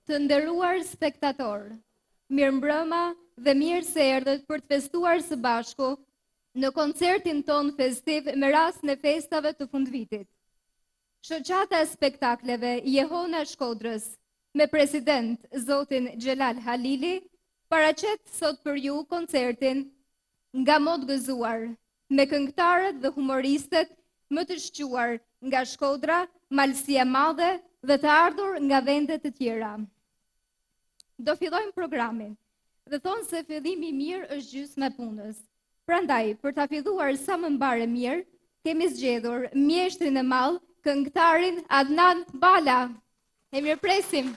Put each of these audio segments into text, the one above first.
Të nderuar spektator, mirëmbrëma dhe mirë se erdhët për të festuar së bashku në koncertin ton festiv me rast në festave të fundvitit. Shoqata e spektakleve Jehona Shkodrës me president zotin Xhelal Halili paraqet sot për ju koncertin Nga Mot Gëzuar me këngëtarët dhe humoristët më të shquar nga Shkodra, Malësia e Madhe dhe të ardhur nga vende të tjera. Do fillojmë programin dhe thonë se fillimi mirë është gjysma e punës. Prandaj, për ta filluar sa më mbare mirë, kemi zgjedhur mjeshtrin e madh, këngëtarin Adnan Bala. E mirëpresim.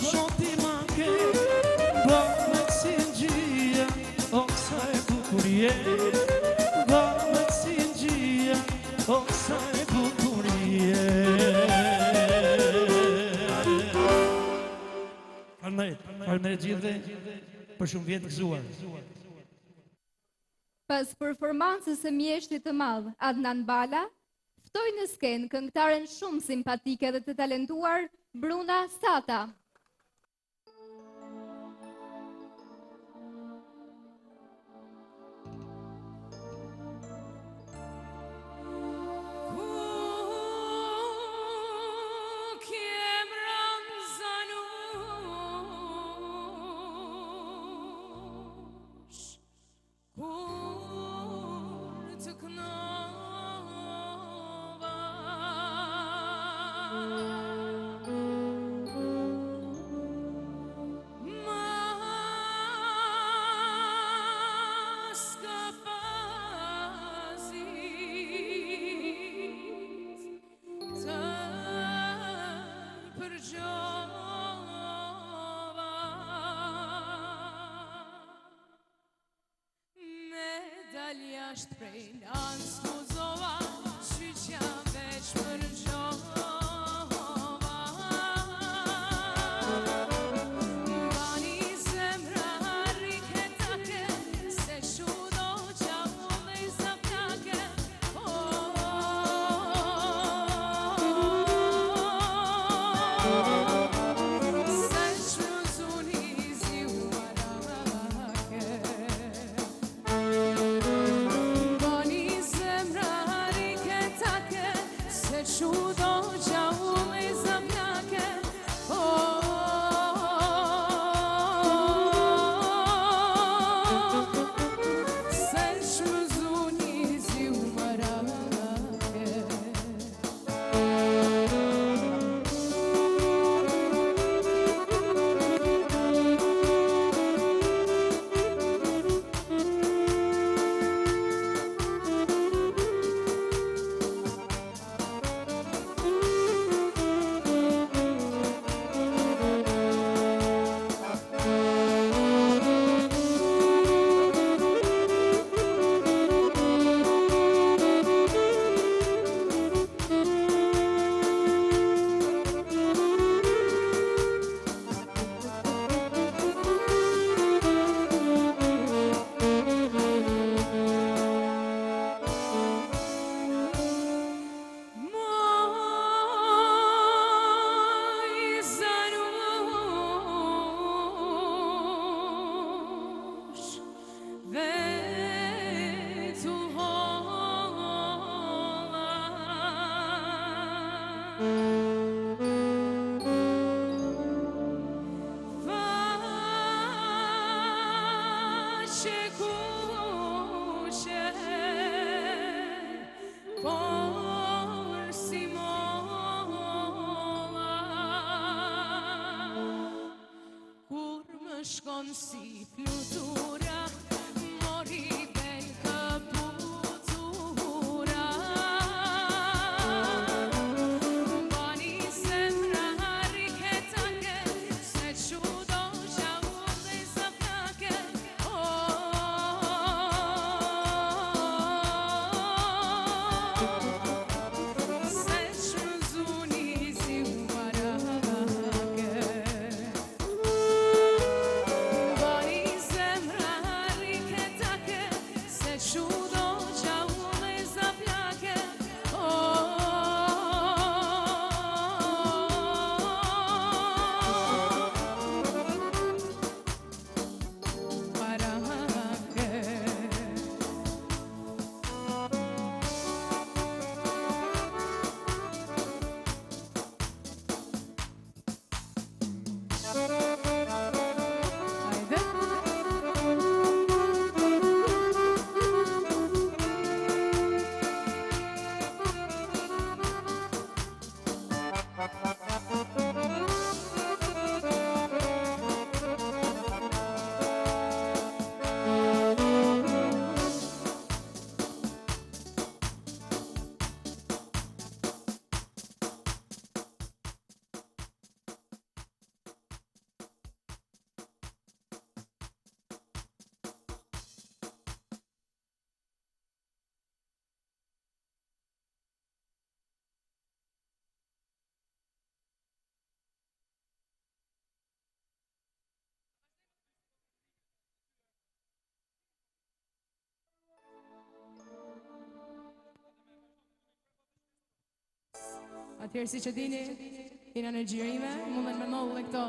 shoti ma ke, me si në gjia, o sa e bukur je, me si në gjia, o sa e bukur je. Falënderit gjithë për shumë vjetë gëzuar. Pas performancës së mjeshtit të madh Adnan Bala, ftoi në skenë këngëtaren shumë simpatike dhe të talentuar Bruna Stata. Jashtë prej lanë s'muzova, qyqja veç për gjova. Bani zemra riketake, se shudo gjavë dhe i zapjake. Se shmuzuni zi umarake. Shudo gjau me zamjake, se shmëzuni zi umarake. Shkon si flutura, mori bel këputura. Bani zemra riketake, se shudo gjau dhe i zapjake. Se shmëzuni zi umarake. Bani zemra Atëherë si që dini, jena në gjirime, mundën me nollu dhe këto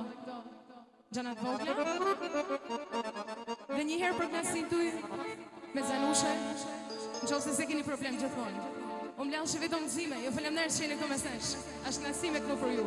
gjanat vogla. Dhe njëherë për knasin tuj me zanushe, në qovë se se keni problem gjithmonë. Unë mlanë që vetëm zime, jo faleminderit që jeni këtu me sesh, është knasime këtu për ju.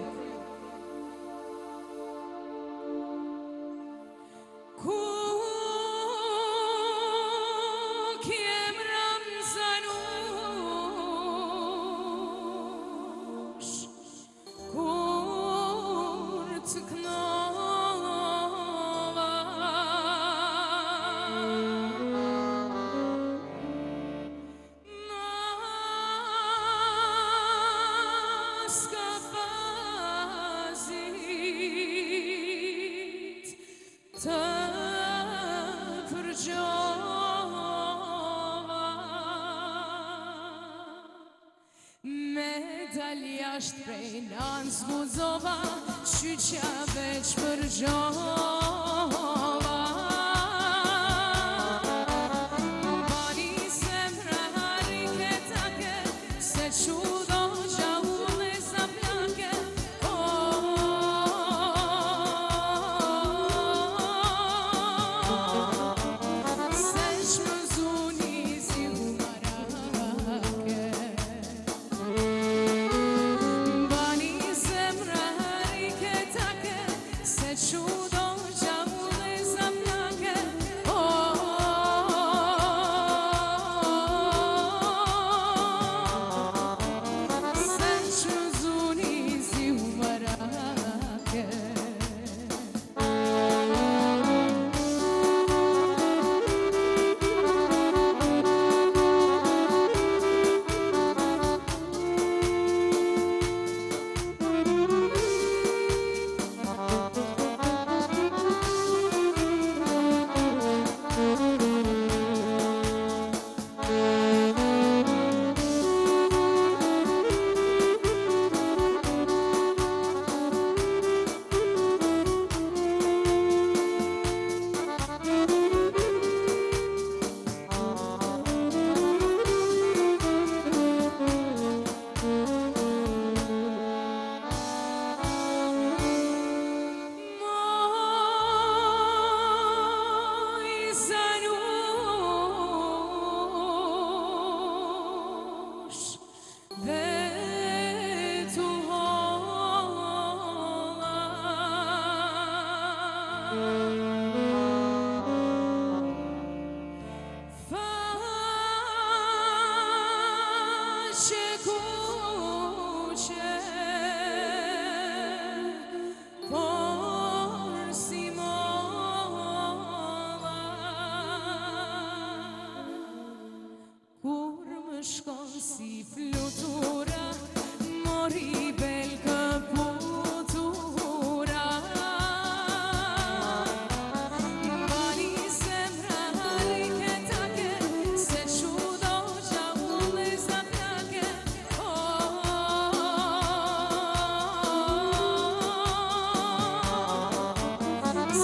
Jashtë prej lanë zbuzova, qyqja veç për gjova. Bani zemra hariketake, se qudo gjahulle zaplake. Se shmëzuni si humarake. Shkon si flutura, mori bel këputura. Bani zemra hariketake, se qudo gjahulle zaplake.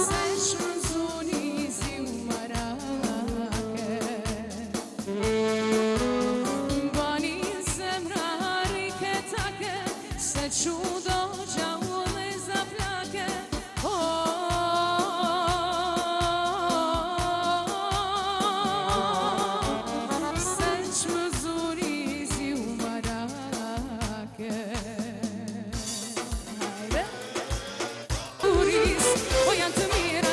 Se shmëzuni si humarake. Se qudo gjahulle zaplake. Se qmëzuri si humarake. Turis, o janë të mirë,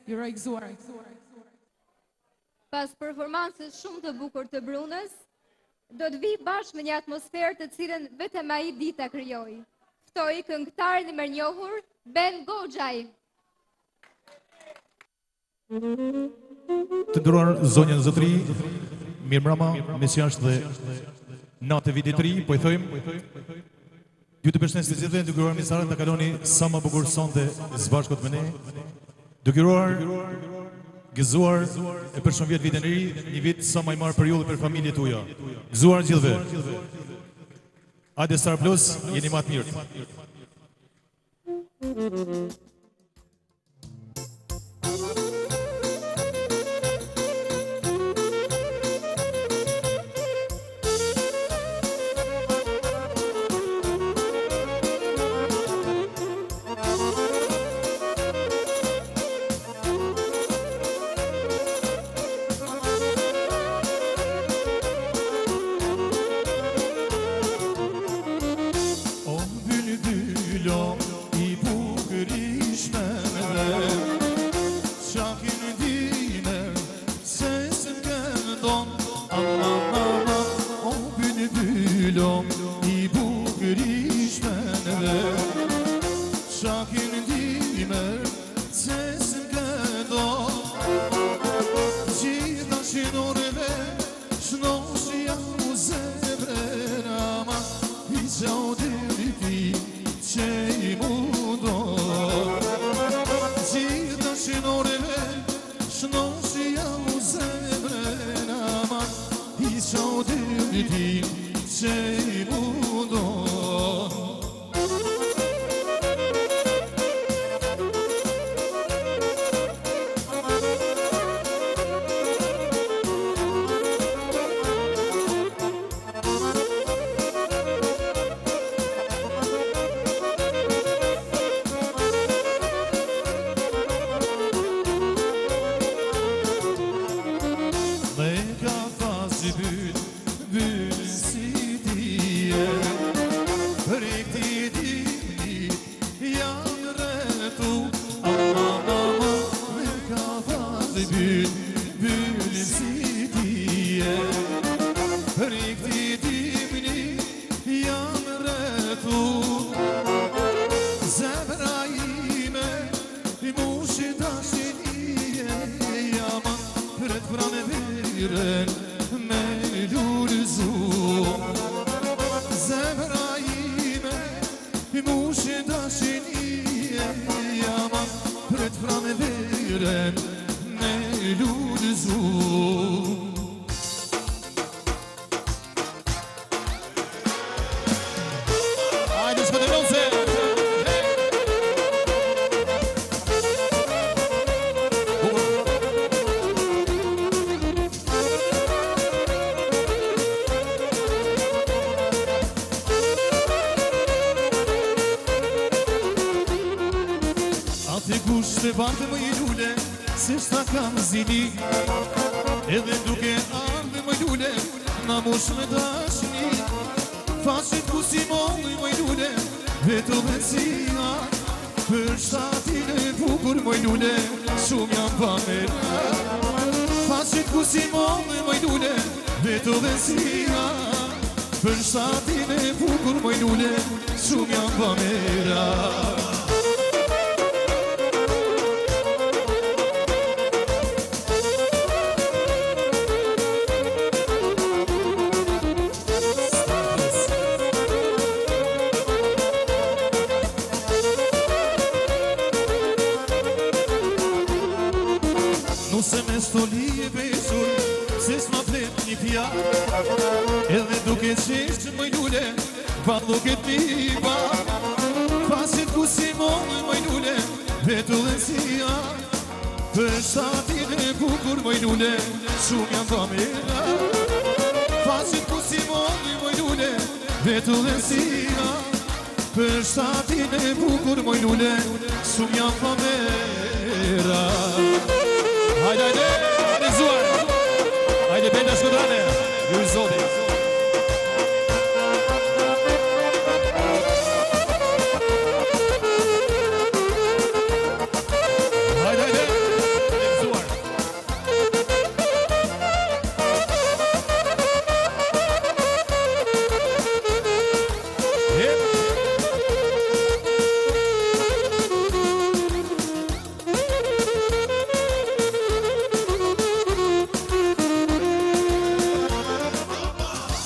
Ju rojgëzuar. Pas performancës shumë të bukur të Brunës, do të vi bashkë me një atmosferë të cilën vetëm ai di ta krijojë. Ftoi këngëtarin e mirënjohur Ben Goxhaj. Të nderuar zonjën zotëri, mirëmbrëma, mision është dhe natë viti i ri, po i thojmë ju të përshëndesim të gjithëve, duke uruar misaret ta kaloni sa më bukur sonte së bashku me ne. Duke uruar, gëzuar e për shumë vjet vitin e ri, një vit sa më i marr për ju dhe për familjet tuaja. Gëzuar gjithëve. Hajde Star Plus, jeni më të mirë. barte më i lule, se shta kam zini. Edhe duke ardhe më i lule, na mosh me dashni. Faqet ku si molli më i lule, vetë dhe zina. Për shtatin e bukur më i lule, shumë jam pa mera. Faqet ku si molli më i lule, vetë dhe zina. Për shtatin e bukur më i lule, shumë jam pa mera. Nuse me stoli e besur, se s'ma flet një fjarë. Edhe duke qeshtë më i lule, pa duket mi ba. Pasit ku si mollë më i lule, vetë dhe zia. Për shtatin e bukur më i lule, shumë jam pa mera. Pasit ku si mollë më i lule, vetë dhe zia. Për shtatin e bukur më i lule, shumë jam pa mera. Hajde, hajde, hajde zuar. Hajde, benda shkodrane. Ju i zoti. Hajde, hajde, hajde zuar.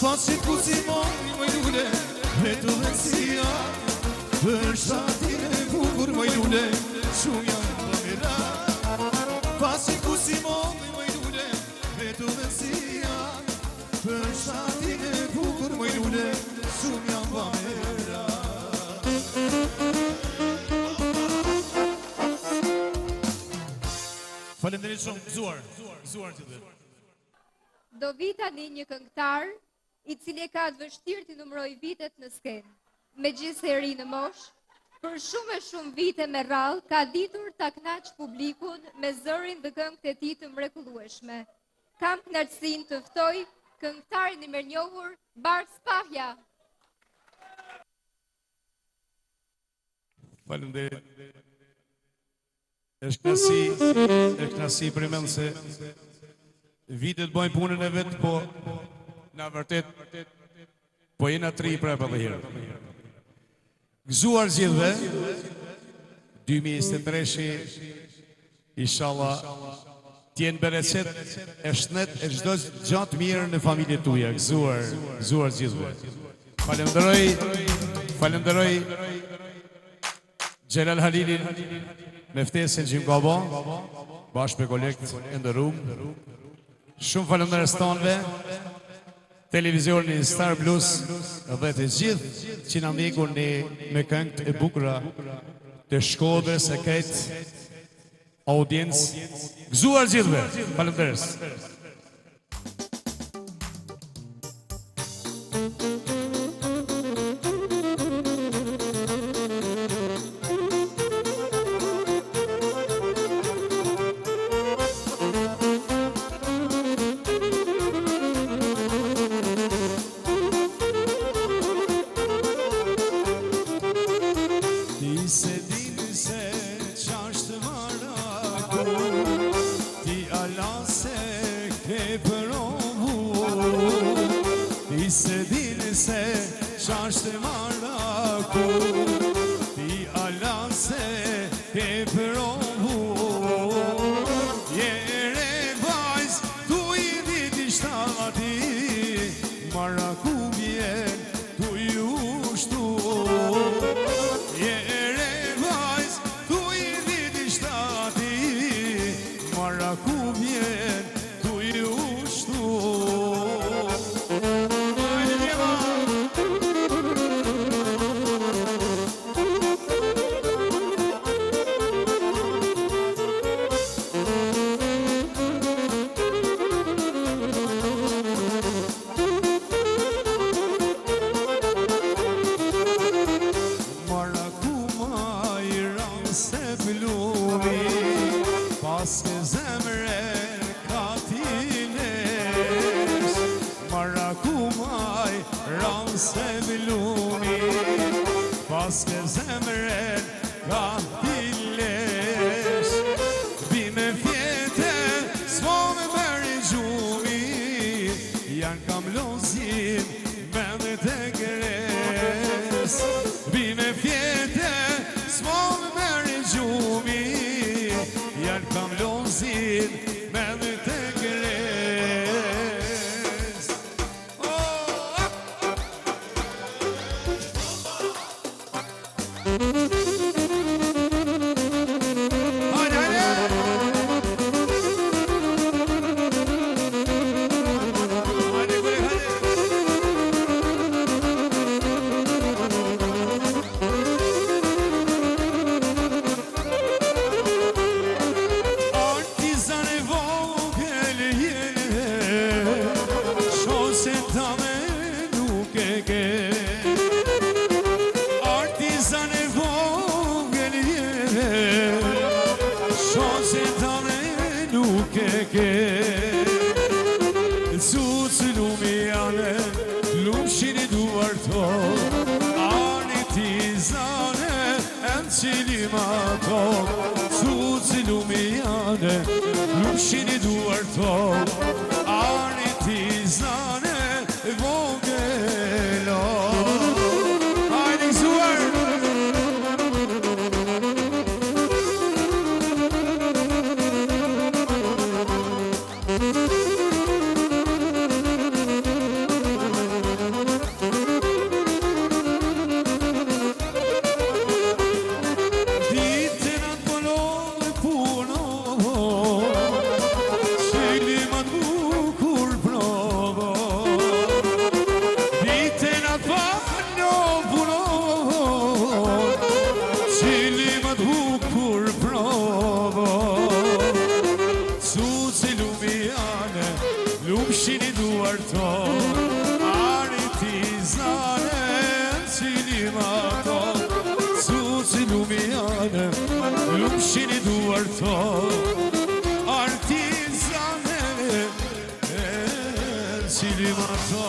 Pasit ku si molli më i lule, vetë dhe zia. Për shtatin e bukur më i lule, shumë jam pa mera. Pasit ku si molli më i lule, vetë dhe zia. Për shtatin e bukur më i lule, shumë jam pa mera. Faleminderit shumë, zuar që dhe. Do vi tani një këngëtar i cili ka të vështirë të numëroj vitet në skenë. Megjithëse e ri në moshë, për shumë e shumë vite me radhë ka ditur ta kënaqë publikun me zërin dhe këngët e tij të mrekullueshme. Kam kënaqësinë të ftoj këngëtarin i mirënjohur Bart Spahja. Faleminderit. Është knasi për mend se vitet bojnë punën e vetë, po na vërtet po jena tri prapa dhe herë. Gëzuar gjithve 2023 inshallah t'jenë bereqet e shnet e çdo gjatë mirë në familjet tuja. Gëzuar gjithve. Falenderoj Gjelal Halilin me ftesën që më ka ba, bashkë me kolegët in the room. Shumë falenderoj stanëve, televizionin Star Plus dhe të gjithë që na ndjekur me këngët e bukura të Shkodrës e këtë audiencë. Gëzuar gjithve, falenderoj. Lumi ke zemrën katilesh, marakumaj ranë se vlumi, pas ke zemrën katilesh, bime fjete, s'mo me mëri gjumi, janë kam lozim me dhe të gres, bime fjete, s'mo me mëri gjumi, janë kam lozim me dhe të gres. Lumshini duar to, ani tizane vogelo. Hajde gëzuar! Lumshini duar to, ani tizane cilima to, suci lumiane, lumshini duar to, ani tizane cilima to.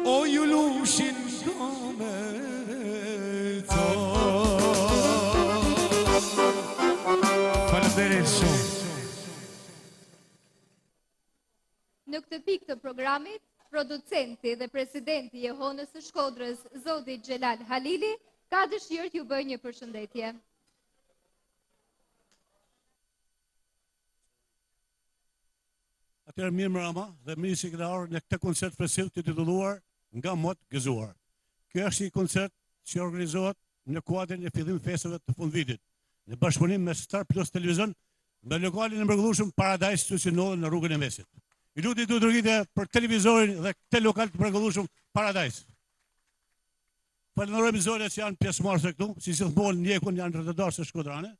O ju lumshin kome to. Faleminderit shumë. Në këtë pikë të programit, producenti dhe presidenti i Honës së Shkodrës, zoti Xhelal Halili, ka dëshirë t'ju bëjë një përshëndetje. Atëherë mirë mbrëma dhe mirë se keni ardhur në këtë koncert festival të titulluar Nga mot gëzuar. Ky është një koncert që organizohet në kuadrin e fillimit festave të fundvitit, në bashkëpunim me Star Plus Televizion, me lokalin e mrekullueshëm Paradise Institucional në rrugën e Mesit. I lutem të dërgojë për televizorin dhe këtë lokal të mrekullueshëm Paradise. Falenderojmë zonat që janë pjesëmarrëse këtu, si gjithmonë ndjekun janë rrethdarëse shkodrane,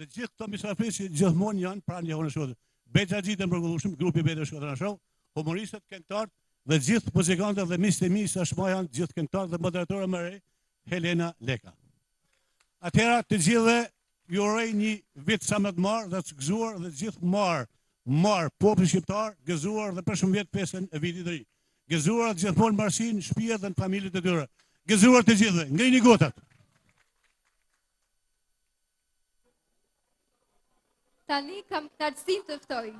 dhe gjithë këto mysafirë që gjithmonë janë pranë Honës së Shkodrës. Beta Gjitë e mrekullueshëm, grupi Beta Shkodra Show, humoristët, këngëtarët dhe gjithë muzikantët dhe Mr. Ashma janë gjithë këngëtarët dhe moderatora më re, Helena Leka. Atëherë të gjithëve ju uroj një vit sa më të marr dhe të gëzuar dhe gjithë marr populli shqiptar, gëzuar dhe përshëndet festën e vitit të ri. Gëzuar të gjithmonë në marrësi, në shtëpi dhe në familjet e tyre. Gëzuar të gjithëve, ngrini gotat. Tani kam knatësinë të ftoj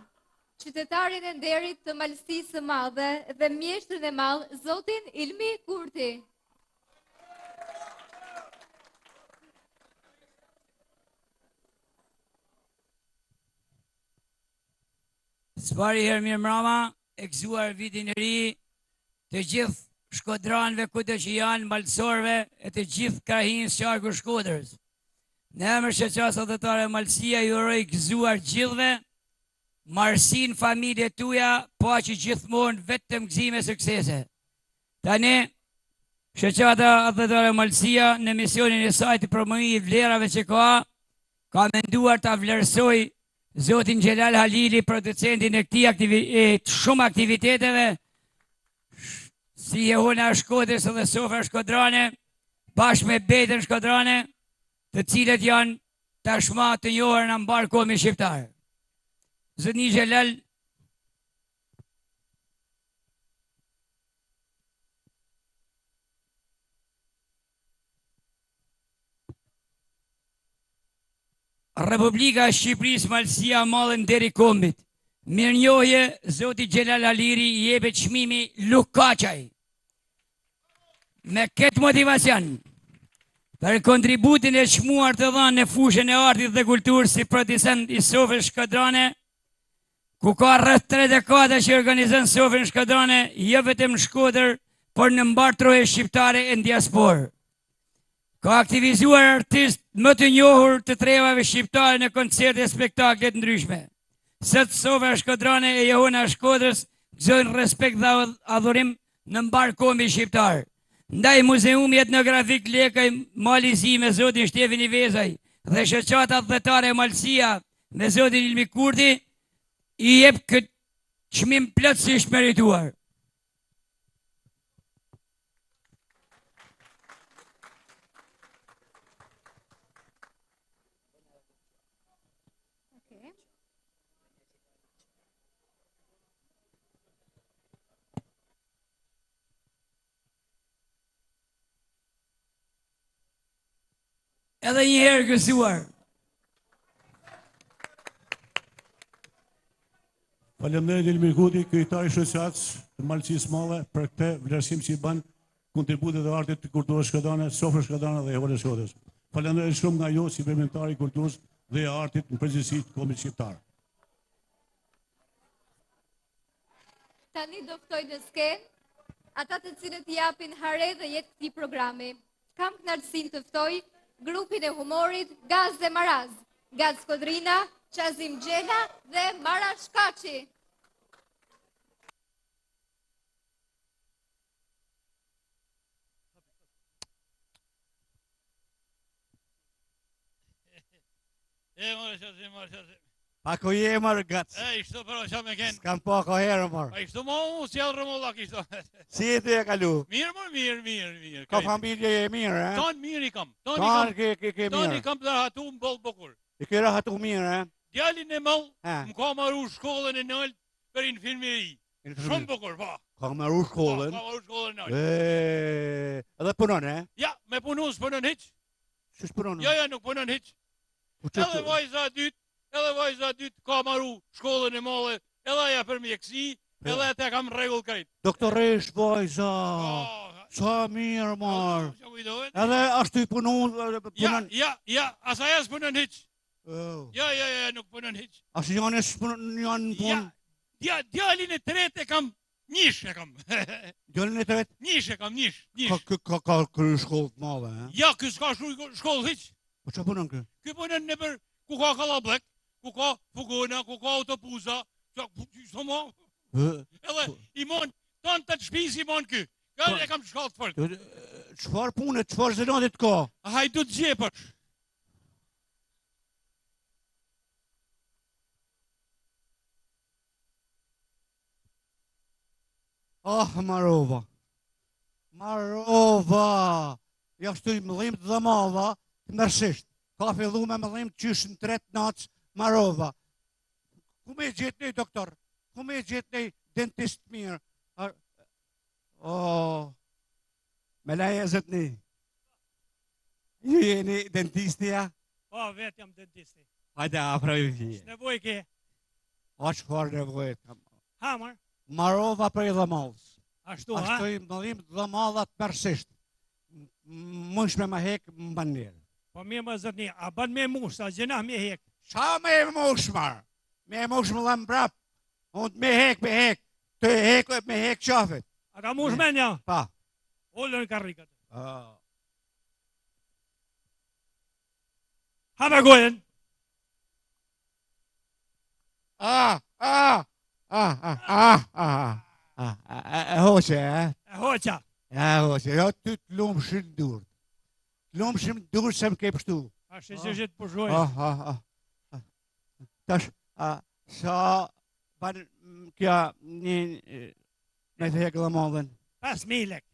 qytetarin e nderit të Malësisë së Madhe dhe mjeshtrin e madh, zotin Ilmi Kurti. Së herë mirë mbrëma, e gëzuar vitin e ri të gjithë shkodranëve kudo që janë, malësorëve e të gjithë krahinës qarku Shkodrës. Në emër shoqërisë adhetare Malësia ju uroj gëzuar gjithëve, marsin familje tuja, po që gjithmonë vetëm gëzime suksese. Tani, shoqata adhetare Malësia në misionin e saj të promovimit vlerave që ka menduar ta vlerësoj Zotin Xhelal Halili, producentin e këtij shumë aktiviteteve, si Jehona Shkodrës dhe Sofra Shkodrane, bashkë me Betën Shkodrane, të cilët janë tashmë të njohur në mbar kombin shqiptar. Zotni Xhelal Republika e Shqipërisë Malësia Mallën deri kombit. Mirënjohje, Zoti Xhelal Haliri i jepet çmimi Lukaçaj. Me këtë motivacion, për kontributin e çmuar të dhënë në fushën e artit dhe kulturës si producent i Sofrës Shkodrane, ku ka rreth 3 dekada që organizon Sofrën Shkodrane, jo vetëm në Shkodër, por në mbar troje shqiptare e në diasporë. Ka aktivizuar artist më të njohur të trevave shqiptare në koncerte e spektaklet ndryshme. Sot Sofra Shkodrane e Jehona Shkodrës gëzojnë respekt dhe adhurim në mbar kombin shqiptar. Ndaj Muzeumi Etnografik Lekaj Malizi me zotin Shtefin Ivezaj dhe shoqata adhetare Malësia me zotin Ilmi Kurti i jep këtë çmim plotësisht merituar. Edhe një herë gëzuar. Faleminderit Ilmi Kurti, kryetari i shoqatës të Malësisë Madhe për këtë vlerësim që i bën kontributet e artit të kulturës shkodrane, Sofrës Shkodrane dhe Jehona Shkodrës. Faleminderit shumë nga ju si veprimtari i kulturës dhe e artit në përgjithësi të kombit shqiptar. Tani do ftoj në skenë ata të cilët japin hare dhe jetë këtij programi. Kam kënaqësinë të ftoj grupin e humorit Gaz dhe Maraz, Gaz Skodrina, Qazim Gjela dhe Mara Shkaçi. Ako je marë gac. Ishtu për o që me kënë. S'kam po ako herë marë. Ishtu ma unë si alë rëmullak ishtu. Si e të e kalu? Mirë. Ka familje e mirë, e? Tonë mirë i kam. Tonë ke Tonë i mirë. kam të rahatu më bolë bukur. I ke rahatu mirë, e? Djalin e mëllë, Ha. më ka maru shkollën e nëllë për infirmeri. Shumë bukur, pa. Ka maru shkollën. Ka maru shkollën e nëllë. Edhe punon, e? Ja, me punu s'punon hiq. Qështë punon? Ja, nuk punon hiq. Edhe vajza dytë ka maru shkollën e mëllë, edhe aja për mjekësi, edhe te kam regull krejt. Doktoresh, vajza. Sa mirë, marë. Edhe ashtu i punon? Ja, asaj as punon hiq. Oh. Ja, nuk punon hiq. Ashtu janë punë? Djalin e tret e kam, njish e kam. Djalin e tret? Njish e kam, njish. Ka kërë shkollë të madhe, e? Ja, kësë ka shkollë hiq. Po që punon kë? Kë punon në për ku ka kalablek, ku ka fugona, ku ka autobusa, edhe i mon, tonë të të shpis i mon kë. Kërë e kam të shkallë të fërtë. Qëfar punë, qëfar zëratit ka? A hajdu të gjepësh. Marova. Ja shtu i mëllim të dhe madha të mërsisht. Ka fillu me mëllim të qysh në 3 natës Marova. Ku me gjithë nej doktor? Ku me gjithë nej dentist mirë? Me laje zëtë nej. Ju jeni dentistja? Po, vetë jam dentisti. Hajde, afra ju fje. Nevoj ke. A çfarë nevojë kam? Hamër, Marova prej Dhamallës. ashtu, ha? Ashtu i mëllim Dhamallat persisht. Mësh me ma hek më ban mirë. Po mirë më zotni, a ban me mush, a gjena me hek. Qa me mush marë? Me mush më dhem brap. Unë me hek. Të hek me hek qafet. A ka mush me një? Pa. Ullën karrikat. Ha me gojen. Hoqe, e? E hoqa. Hoqe, jo ty të lumë shumë dur. Lumë shumë dur se më ke pështu. A shë të përshojnë. Tash, sa ban kja një me të hekë dhe modhen? 5.000 lek.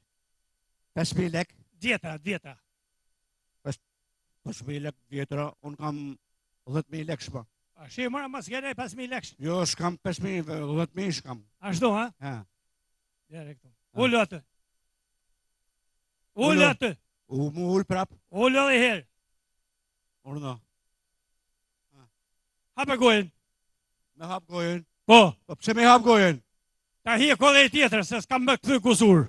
5.000 lek? Djetra. 5.000 lek djetra, unë kam 10.000 lek shpa. A shë mëra mas kene 5.000 lek. Jo, shkam 5.000, 10.000 shkam. Ashtu, ha? Ha. Dere këtu. Ullu atë. Ullu atë. U mu ull prap, Ullu dhe herë. urna. Ha me gojen. Me hap gojen. Po, Po pse me hap gojen? ta hi e kode e tjetër, se s'kam me këtë kusur.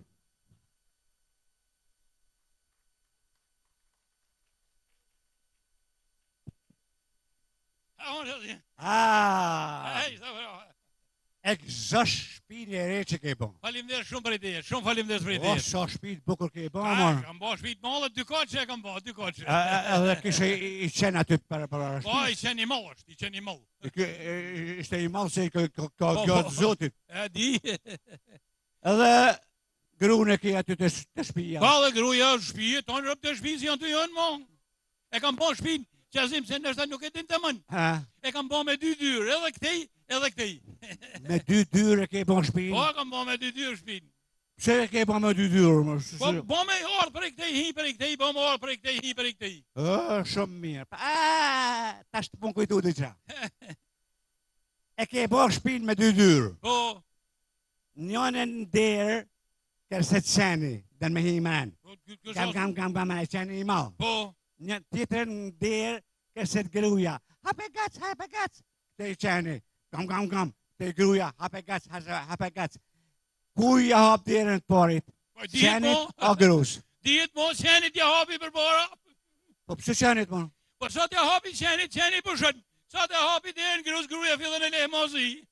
E këzash shpini e re që ke bon. Faleminderit shumë për ideje, shumë faleminderit për O, ideje. sa shpit bukur ke bon, Ah, mor. kam bo shtëpi të mëlle, dy koqe e kam bo, dy koqe. Edhe kishe i qenë aty për Po, i qenë i mëll është, i qenë i mëll. Ishte i malë se ka Po, gjatë po. zotit. E di. Edhe grune ke aty të shpija. Pa dhe gruja shtëpi, tonë rëp të shtëpi si janë të janë, mo. E kam bo shtëpin, qazim se nështë nuk e din të mënë. Ha? E kam bo me dy dyrë, edhe këtej, edhe këtej. Me dy dyre ke bon shpin. Po, kam bo me dy dyrë shtëpin. Pse ke bon me dy dyre, mor? Po, bo me orë për i këtej, hi për i këtej, bo me orë për i këtej, hi për i këtej. Shumë mirë. Tash të pun kujtu dhe qa. E ke bon shpin me dy dyre. Po, Njone në derë, kërse të qeni, dhe me hi men. Kam, e qeni i malë. po, Një tjetër në derë, kërse të gruja. Hape gac. Të i qeni, kam. Të i gruja, hape gac. Kuja hap derën të parit? po, dihet Qenit mo, o grus? dihet mo, qenit ja hapi për bara. Po pëse qenit, mon? Po sot ja hapi qenit, qeni përshën. Sot ja hapi dhe në grus, gruja fillën e lehe mozi.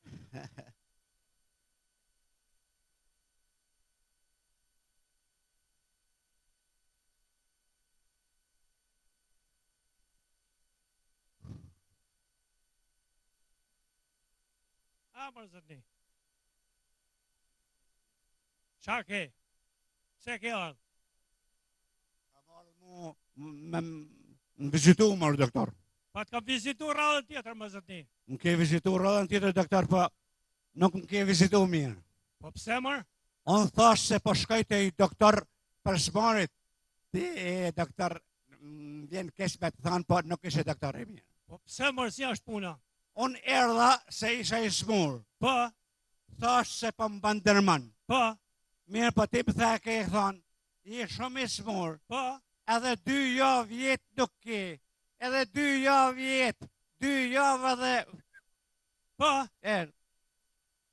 A, mërë zotni. Qa ke? Se ke ardhë? Ka marrë mu më vizitu, mërë doktor. Pa të kam vizitu radhën tjetër, më zotni. Më ke vizitu rrëdhën tjetër, doktor, po nuk më ke vizitu mirë. Po pse mërë? Unë thash se po shkoj te i doktor për smarit. Ti e doktor, vjen kesh me të thanë, po nuk ishe doktor e mirë. Po pse mërë si është puna? Unë erdha se isha i smur. Po, Thash se po më bandërman. po, Mirë, po ti më the ke e thonë, je shumë i smur. po. Edhe 2 javë jetë nuk ke. Edhe 2 javë jetë. 2 javë edhe... Po,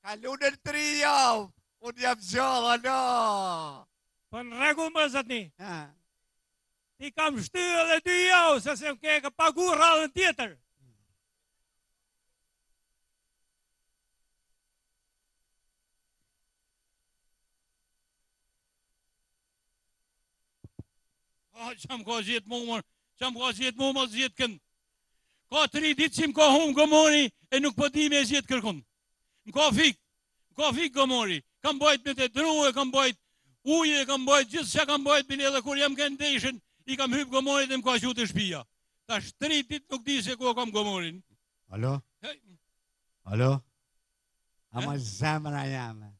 Kalunën 3 javë. Unë jam gjallë, alo. po në regull më zotni. Ha. Ti kam shty edhe 2 javë, se se më ke ka pagu radhën tjetër. Qam ka zjetë mu mërë, qam ka zjetë mu më zjetë kënë. Ka 3 ditë që më ka humë gomori e nuk po di me zjetë kërkun. Më ka fik gomori. Kam bajt me të druë, kam bajt uje, kam bajt gjithë që kam bajt bile dhe kur jam kënë ndeshën, i kam hypë gomori dhe më ka qu të shpia. Tash 3 ditë nuk di se ku kam gomorin. Alo? Hej, Alo? Ama zemra jame.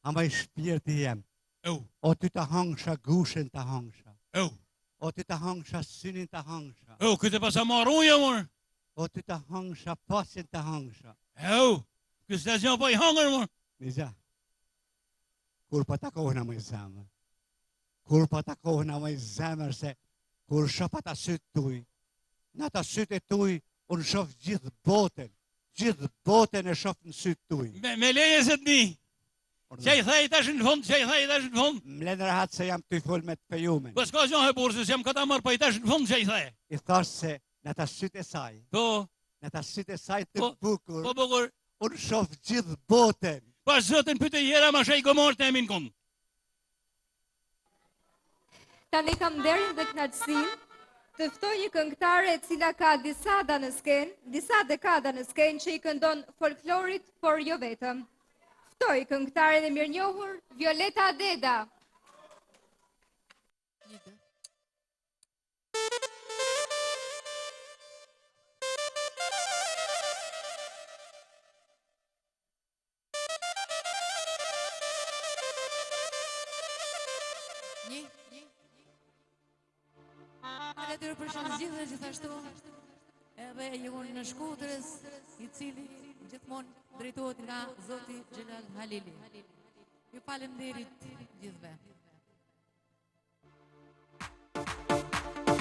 Ama i shpirti jem. au, O ty të hangsha gushin të hangsha. au, O ty të hangsha synin të hangsha. au, këtë pasa marruja mërë. O ty të hangsha pasin të hangsha. Au, kësë të zja pa i hangër mërë. Niza, kur pa takohna më i zemër. Kur pa takohna më i zemër se kur shof ata sytë tuj. Në ata sytë e tuj, unë shof gjithë botën. gjithë botën e shoh në sytë tuaj. Me leje zotni. Që i thaj tash në fund, M'len rahat se jam të fol me të fejumen. Po s'ka gjë e bursës, jam këta marr, po i tash në fund që i thaj. I thash se në ta sytë e saj, Po, në ta sytë e saj të po bukur, bukur. unë shoh gjithë botën. Pa zotin pyte jera ma shaj gomor të emin kun. Tani kam nderin dhe kënaqësinë të ftoj një këngëtare e cila ka disa dekada në skenë që i këndon folklorit, por jo vetëm. Ftoj këngëtaren e mirënjohur Violeta Deda. Falenderoj për shëndetin dhe gjithashtu edhe Jegun në Shkutërës, i cili gjithmonë drejtohet nga Zoti Xhelal Halili. Ju falenderit gjithëve. Aman aman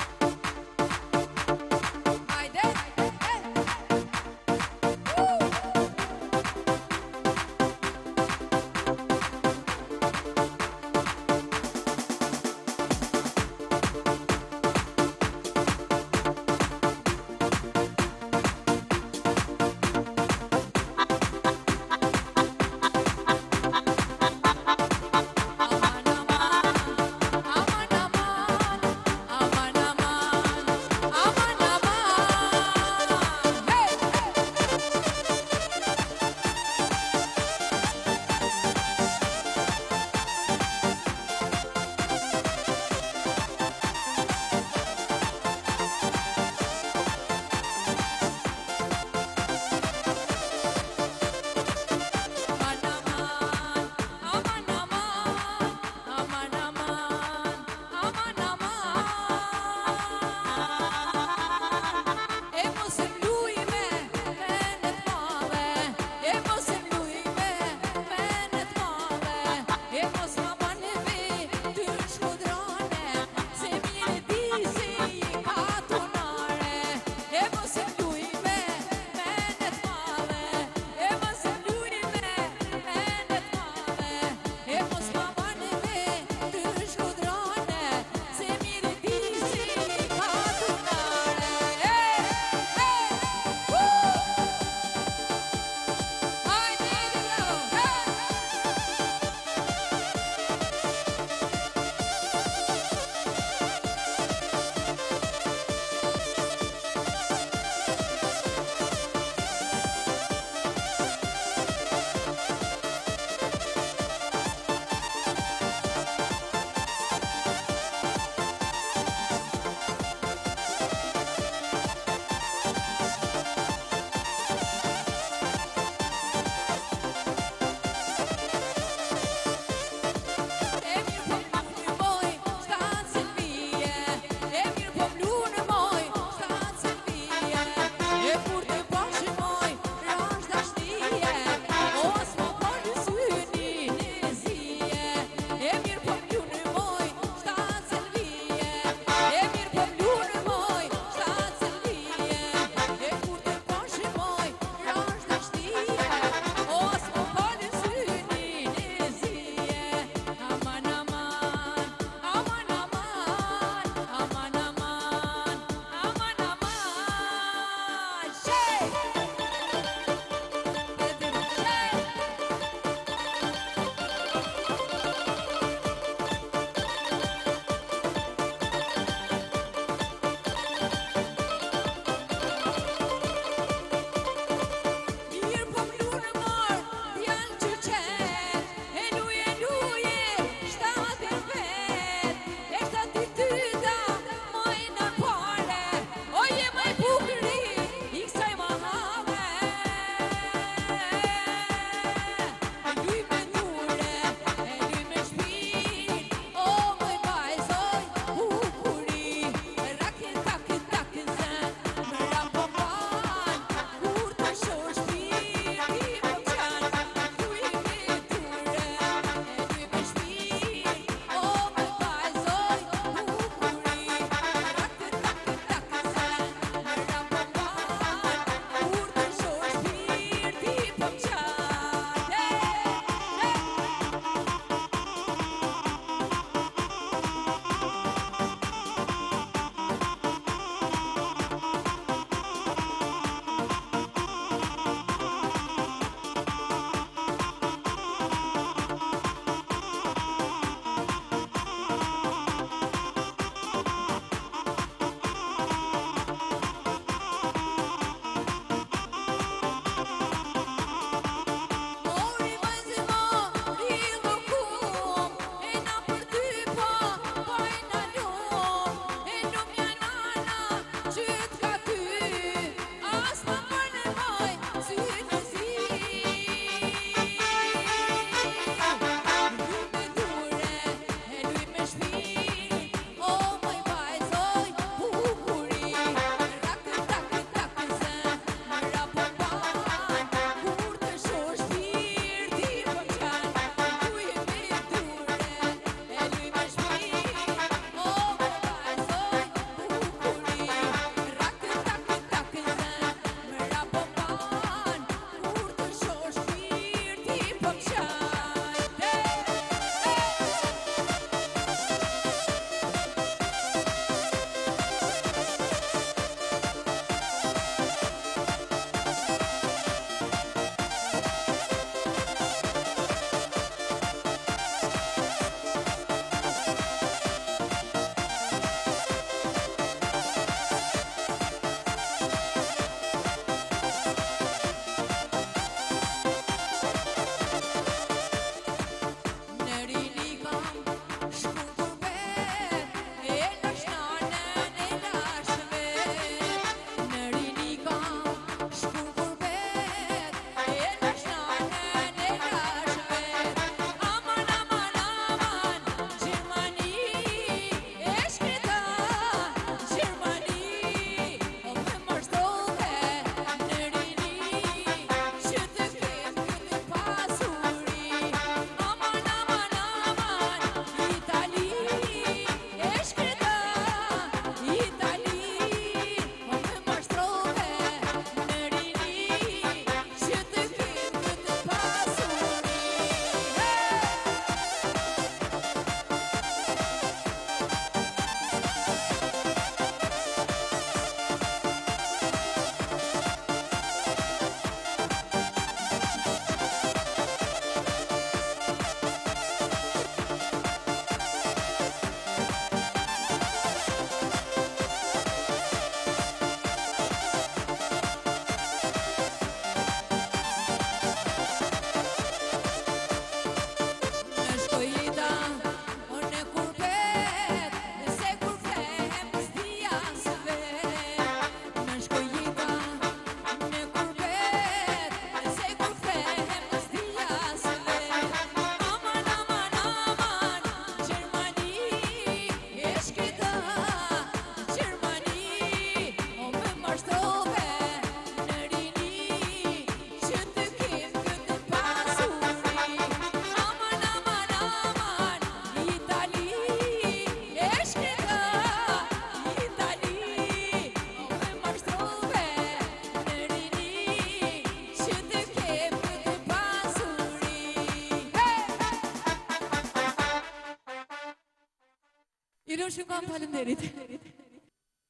Ju shumë kam faleminderit.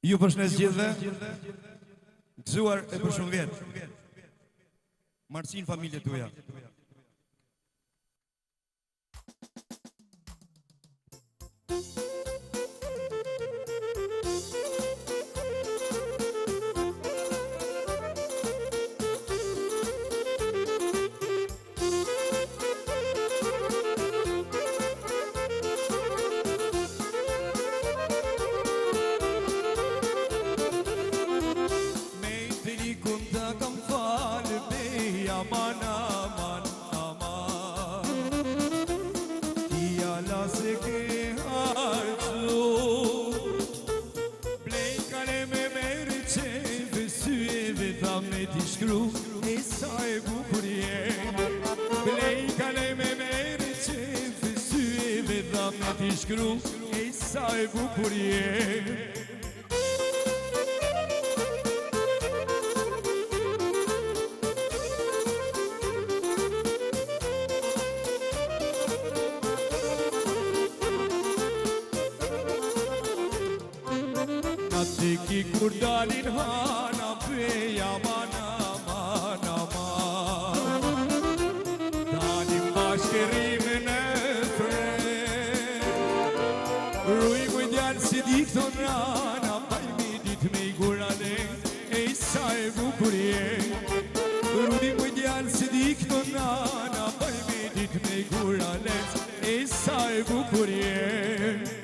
Ju përshëndes gjithëve. Gëzuar e për shumë vjet. Marsin familje tuaja. Aman, aman, aman, Tia la se ke harcu Blejkale me merë qeve syeve tha me t'i shkru E sa e bukur je Blejkale me merë qeve syeve tha me t'i shkru E sa e bukur je Ki kur dalin hana pe aman, aman, aman Dalim bashkërime në fred Ruj më djalë si dikto rana Pajmi dit me i gurane E sa e bukur je Ruj më djalë si dikto rana Pajmi dit me i gurane E sa e bukur je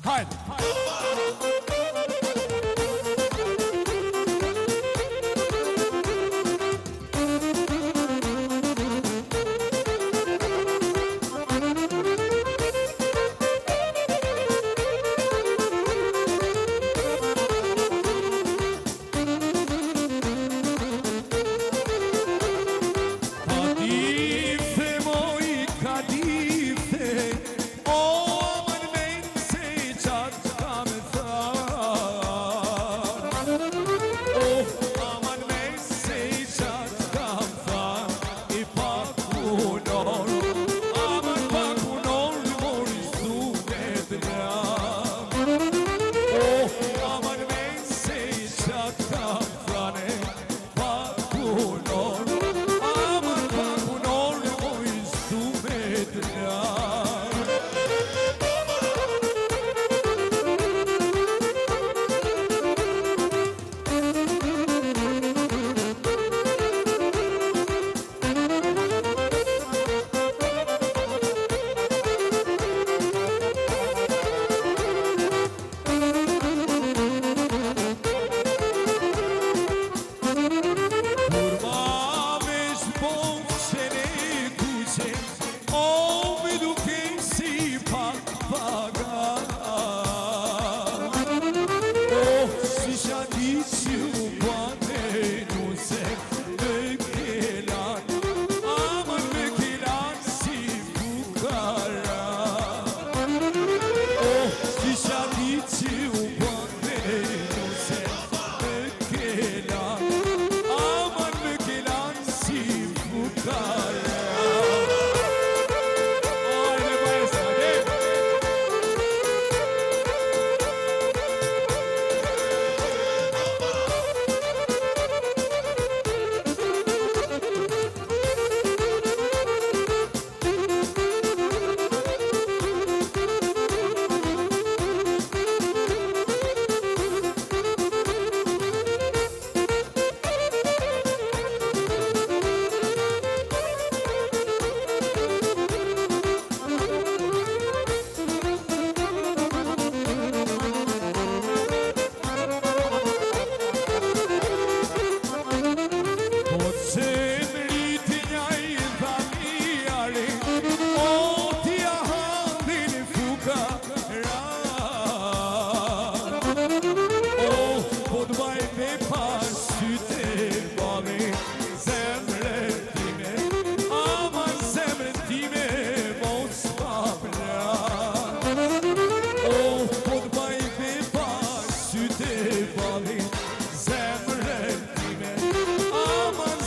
Hajde! Kadife moj, kadife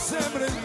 zemrën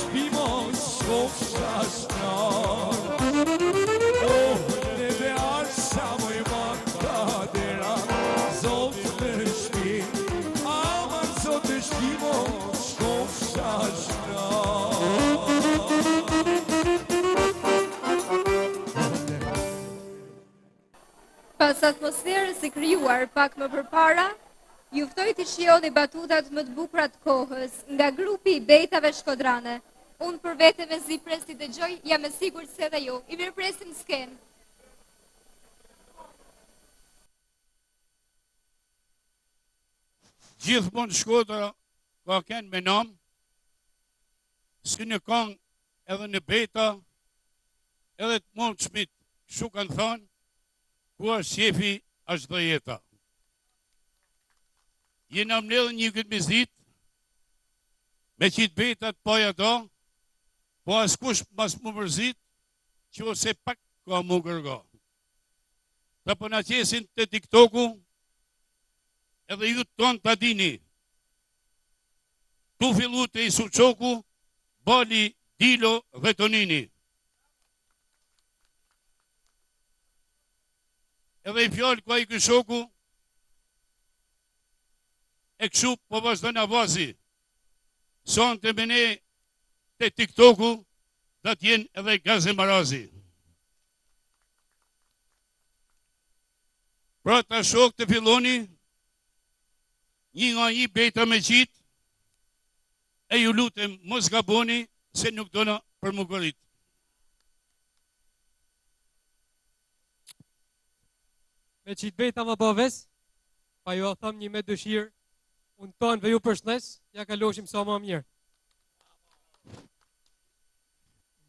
shpimo shkofsha shnar Oh, neve arsha moj maka dera Zot në shpi Aman zot në shpimo shkofsha shnar Pas atmosferës së krijuar pak më përpara, ju ftoj të shihoni batutat më të bukura të kohës nga grupi i Bejtave Shkodrane. Unë për vete me zi pres të dëgjoj, jam e sigurt se edhe ju. I mirëpresim skenë. Gjithmonë Shkodra ka kenë me nam, si në Kong edhe në Beta, edhe të mund shmit, shu kanë thonë, ku është shefi, është dhe jeta. Jena mledhë një këtë mizit, me qitë Betat paja do, po askush mas më mërzit, që ose pak ka më gërga. Ta për në qesin të TikToku, edhe ju të tonë të dini. Tu fillu të i Suqoku, Bali, Dilo dhe Tonini. Edhe i fjallë kua i këshoku, e këshu po vazhdo në avazi. Son të mene të TikToku, dhe t'jen edhe Gaze Marazi. Pra të shok të filloni, një nga një Beta me qitë, e ju lutem mos gaboni, se nuk do në për më gërit. Me qitë Beta më bëves, pa ju a tham një me dëshirë, unë tonë dhe ju përshnes, ja kaloshim sa më mirë.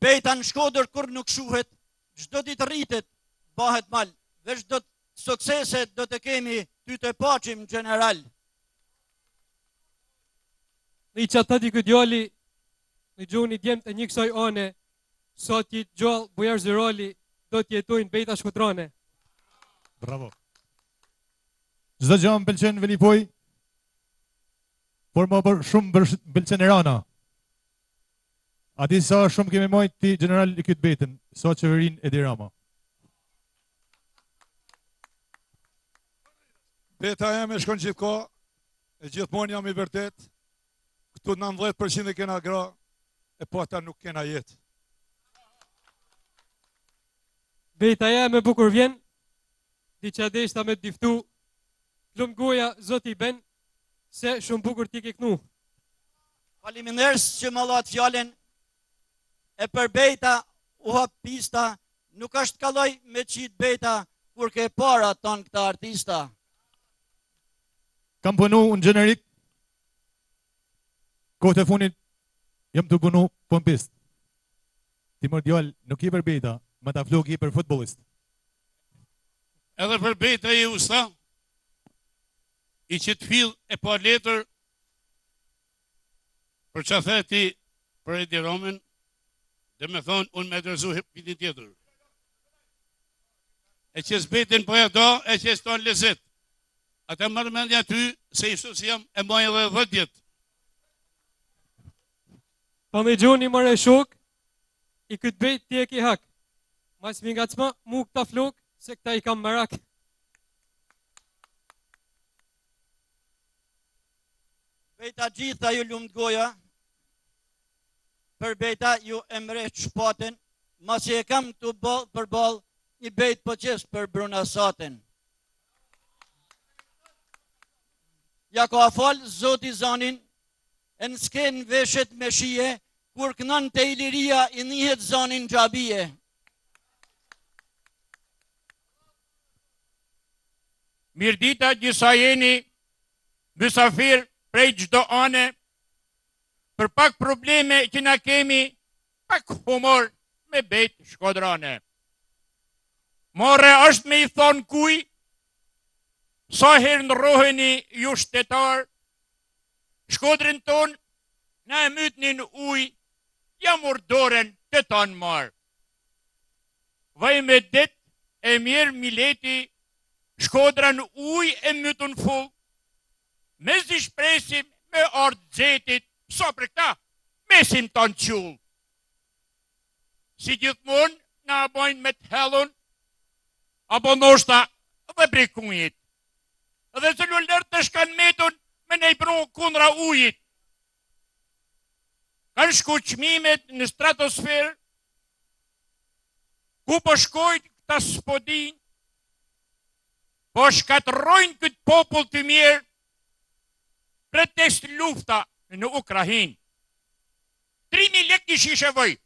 Beta në Shkodër kur nuk shuhet, çdo ditë rritet, bahet mal, dhe çdo sukseset do të kemi ty të paqim general. Në i qatati këtë djali, në gjoni djemë të një kësaj ane, sot jetë gjallë bujar zirali, do t'jetojnë Beta Shkodrane. Bravo. Çdo gjë më pëlqen Velipoj, por më për shumë pëlqen Rana. A di sa shumë kemi mojt ti general i këtë Betën, sa qeverin Edi Rama. Beta jam e shkon gjithë ko, e gjithmonë jam i vërtet, këtu 90% e kena gra, e po ata nuk kena jetë. Beta ja me bukur vjen, di që adeshta me diftu, lumë goja zoti ben, se shumë bukur ti ke knu. Faleminderit që më llat fjallën, e për Beta u hap pista, nuk është kalloj me qitë Beta, kur ke para tonë këta artista. Kam punu në gjenerik, kohët e funit, jam të punu për në pist. Ti mërë djallë, nuk i për Beta, ma ta flok i për futbolist. Edhe për Beta i usta, i që të fill e pa letër, për që theti për Edi Romen, dhe me thonë, unë me dërzu pitin tjetër. E që s'betin po e do, e që s'ton lezet. Ata mërë me një ty, se ishtu si jam e moj edhe 10 vjetë. Pa me gjoni mërë e shok, i këtë bejt ti e ki hak. Mas mi nga cma, mu këta flok, se këta i kam mërak. Beta gjitha ju lumë të goja, për Beta ju e mreq shpaten, mas që e kam të për bal, një bejt po qes për Brunasaten. Ja ka falë zoti zanin, e në sken veshet me shije, kur kënan të Iliria i njihet zanin gjabije. Mirdita gjisa jeni, mysafir prej gjdo ane, për pak probleme që na kemi, pak humor me Bejt Shkodrane. More është me i thonë kuj, sa herë në roheni ju shtetar, Shkodrin ton, na e mytnin uj, jam urdoren të tanë marë. Vaj me dit e mirë Mileti, Shkodran uj e mytun full, me zi shpresim me ardë gjetit, sa për këta, mesin ton qull. Si gjithmonë na bojnë me të hellun, apo ndoshta dhe brikunjit. Dhe celular të shkan metun me nejpru kundra ujit. Kanë shku qmimet në stratosferë, ku po shkojnë këta spodin, po shkatrojnë këtë popull të mirë, pretest lufta në Ukrainë. 3.000 lek një shishe vëj,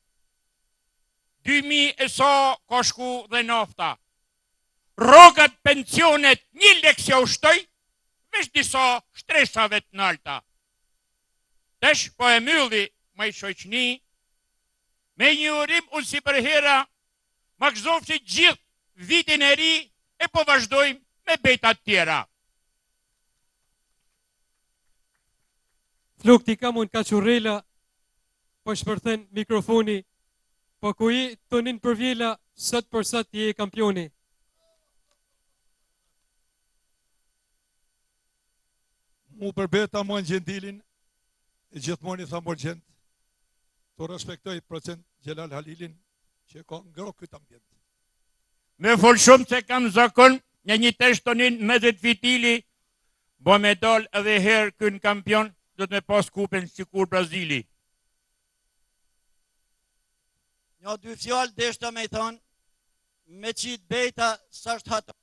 2.000 e sa ka shku dhe nafta. Rogat, pensionet, 1 lek se ushtoj, vesh disa shtresave të nalta. Tesh po e mylli me shoqni, me një urim unë si për hera, ma gëzofë që gjithë vitin e ri, e po vazhdojmë me betat tjera. Flukti ka mund ka qurrela, po shpërthen mikrofoni, po ku i tonin për vjela, sot për sot i e kampioni. Mu për beta më në gjendilin, e gjithmoni tha më gjend, të respektoj procent Gjelal Halilin, që ka ngro këtë ambjent. Me fol shumë se kam zakon, në një tesh tonin me 10 vitili, bo me dal edhe herë kënë kampion, do të me pas kupen si kur Brazili. Një 2 fjallë deshta me i thonë, me qitë bejta sa është hata.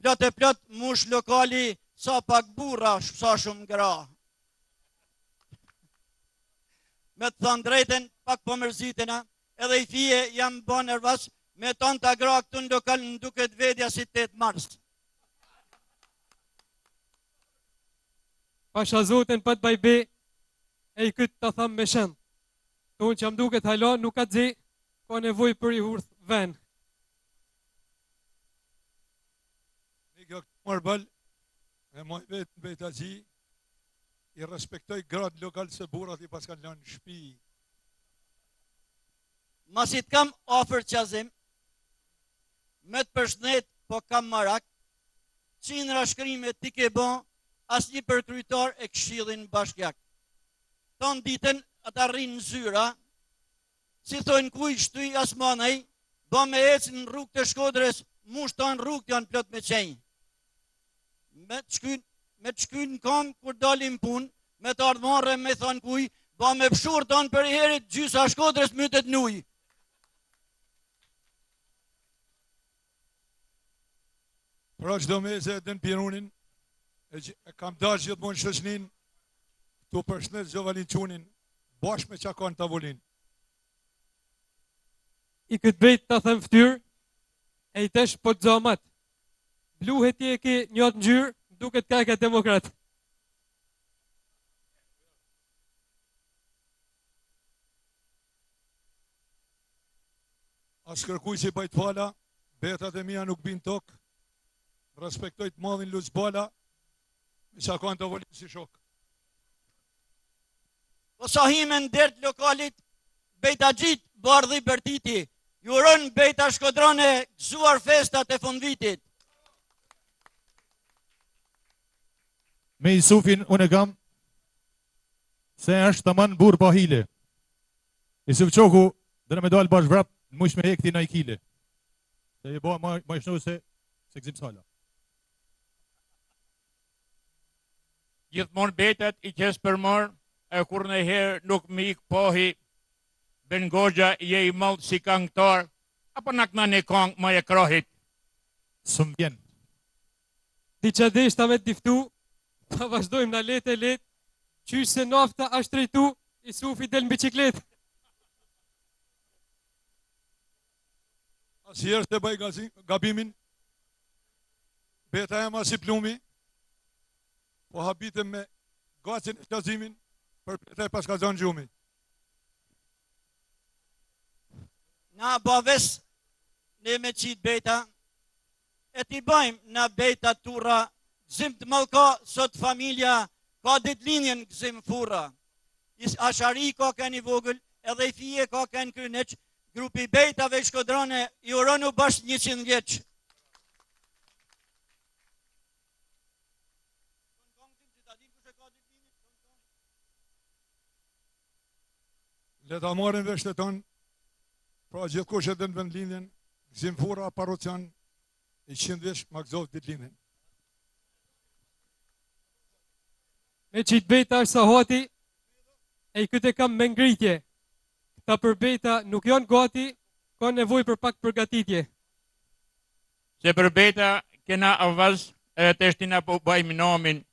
Plot e plot mush lokali, sa pak burra, sa shumë gra. Me të thonë drejten, pak po mërzitena, edhe i fije jam bo nervas, me tonë të gra këtu në lokal në duket vedja si 8 mars. Pasha zoten për të bajbe, e i këtë të thamë me shënë. Tonë që më duket hala nuk ka dze, ka nevoj për i hurth ven. Një kjo këtë mërbëll, e moj vetë në bejta gji, i respektoj gradë lokal se burat i pas kanë lënë në shpi. Masit kam ofër qazim, me të përshnet po kam marak, qindra shkrimet ti ke bon, as një përkrytar e këshillin bashkjak. Ton ditën ata rrinë në zyra, si thojnë kuj shtuj as manaj, bo me ecë në rrugë të Shkodrës, mush të në rrugë të janë plot me qenjë. Me të shkyn në kam, kur dalim pun, me të ardhmarre me thonë kuj, bo me pëshur të në për i herit, gjysa Shkodrës mytet në ujë. Pra qdo meze e dënë Pirunin, e kam dash gjithmonë shëshnin, të përshnet Gjovalin Qunin, bashkë me qakon të avullin. I këtë bejt të thëmë ftyrë, e i tesh po të zamat. Bluhet i e ke njët në gjyrë, duket ka e ka demokrat. As kërkuj që i bajt fala, betat e mija nuk bin tokë, respektoj të madhin Luç Bala, me qakon të avullin si shok. Po sa hime në dertë lokalit, bejta gjitë, bardhi Bertiti, juron bejta Shkodrone, gëzuar festat e fundvitit. Me Isufin unë e kam, se është të manë burë pa hile. Isuf Qoku, dhe në me dalë bashkë vrap, në mush me hekti në i kile. Se i bo ma i shnu se gzim s'hala. Gjithmonë betet i qesë për marë, e kur në herë nuk më ikë pohi, Ben Goxha je i mallë si këngëtar, apo në këna një këngë më e krohit. Së më vjen. Ti që deshta me të diftu, ta vazhdojmë në letë e letë, qysh se nafta ashtë trejtu, Isufi del në bicikletë. Asjerë të bëj gabimin, beta e ma si plumi, po habitem me gacin e shtazimin, për beta e pas ka zonë gjumi. Na baves ne me qitë beta, e ti bëjmë na beta tura, gzim të mëllka, sot familja ka ditlinjen gzim fura. Ashari ka këni vogël, edhe i fije ka këni kryneq, grupi bejtave Shkodrone i uronu bashkë 100 vjeqë. Le ta marrin vesh të tonë, pra gjithkush e dënë vendlindjen, Gzim Fura Parocian, i 100 vjeç magzov ditëlindjen. Me qitë beta është Sahati, e i këtë kam me ngritje. Këta për beta nuk janë gati, ka nevoj për pak përgatitje. Se për beta kena avaz e të shtina po bajmë namin,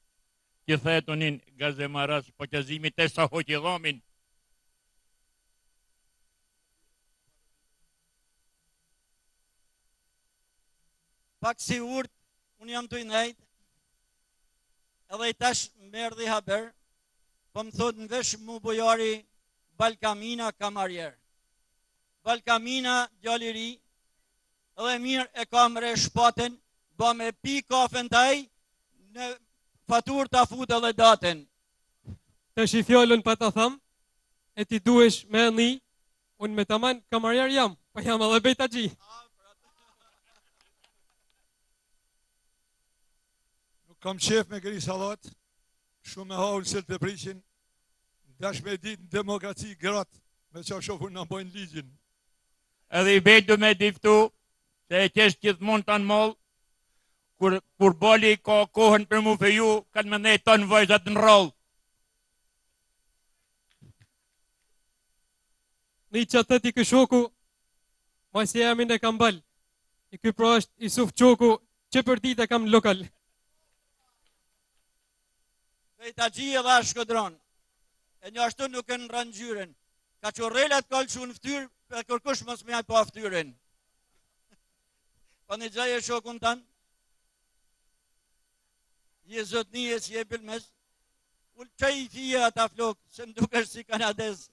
që thetonin gazemaras po qazimi të sa hoqi dhamin. Pak si urt, unë jam të i nejt, edhe i tash më erdhi haber, po më thot në vesh mu bojari Balkamina Kamarjer. Balkamina gjalliri, edhe mirë e kam re shpaten, ba me pi kafen taj, në fatur të afut edhe daten. Të shi fjallën pa të tham, e ti duesh me një, unë me taman Kamarjer jam, pa jam edhe bejta gji. Kam qef me gri salat, shumë me haull se të prishin, dash me dit në demokraci gratë, me qa shofur në bojnë ligjin. Edhe i bejtu me diftu, se e qesh gjithmonë të në mollë, kur boli ka kohën për mu feju, kanë me nejtë të në vajzat në rollë. Një që të ti këshoku, ma si jamin e kam bal, i ky pra është Isuf Qoku, që për dit e kam lokal. Bejta gji edhe a shkodron, e një ashtu nuk e në rëngjyren, ka që relat kallë që në ftyrë, e kërkush mos me aj pa ftyren. Pa një gjaj e shokun tanë, je zotnije që je bilmes, ullë që i fije ata flokë, se më duke si kanadez.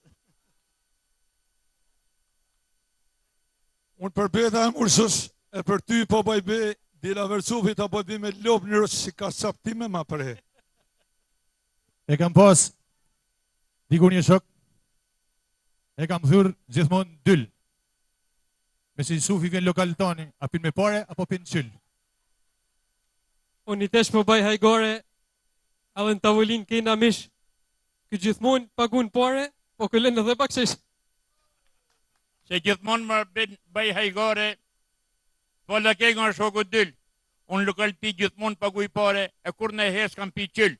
Unë për beta e mursus, e për ty po bajbe, dila vërcufit a bajbe me lopë njërës si ka saptime ma përhe. E kam pas dikur një shok, e kam thurë gjithmonë dyll. Me si Sufi vjen lokal tani, a pin me pare, apo pin qyll. Unë i tesh po baj hajgore, edhe në tavolin kena mish, kë gjithmonë pagun pare, po këllen edhe pak shesh. Se gjithmonë më bëj hajgore, po lake nga shoku dyll. Unë lokal pi gjithmonë paguj pare, e kur në hes kam pi qyll.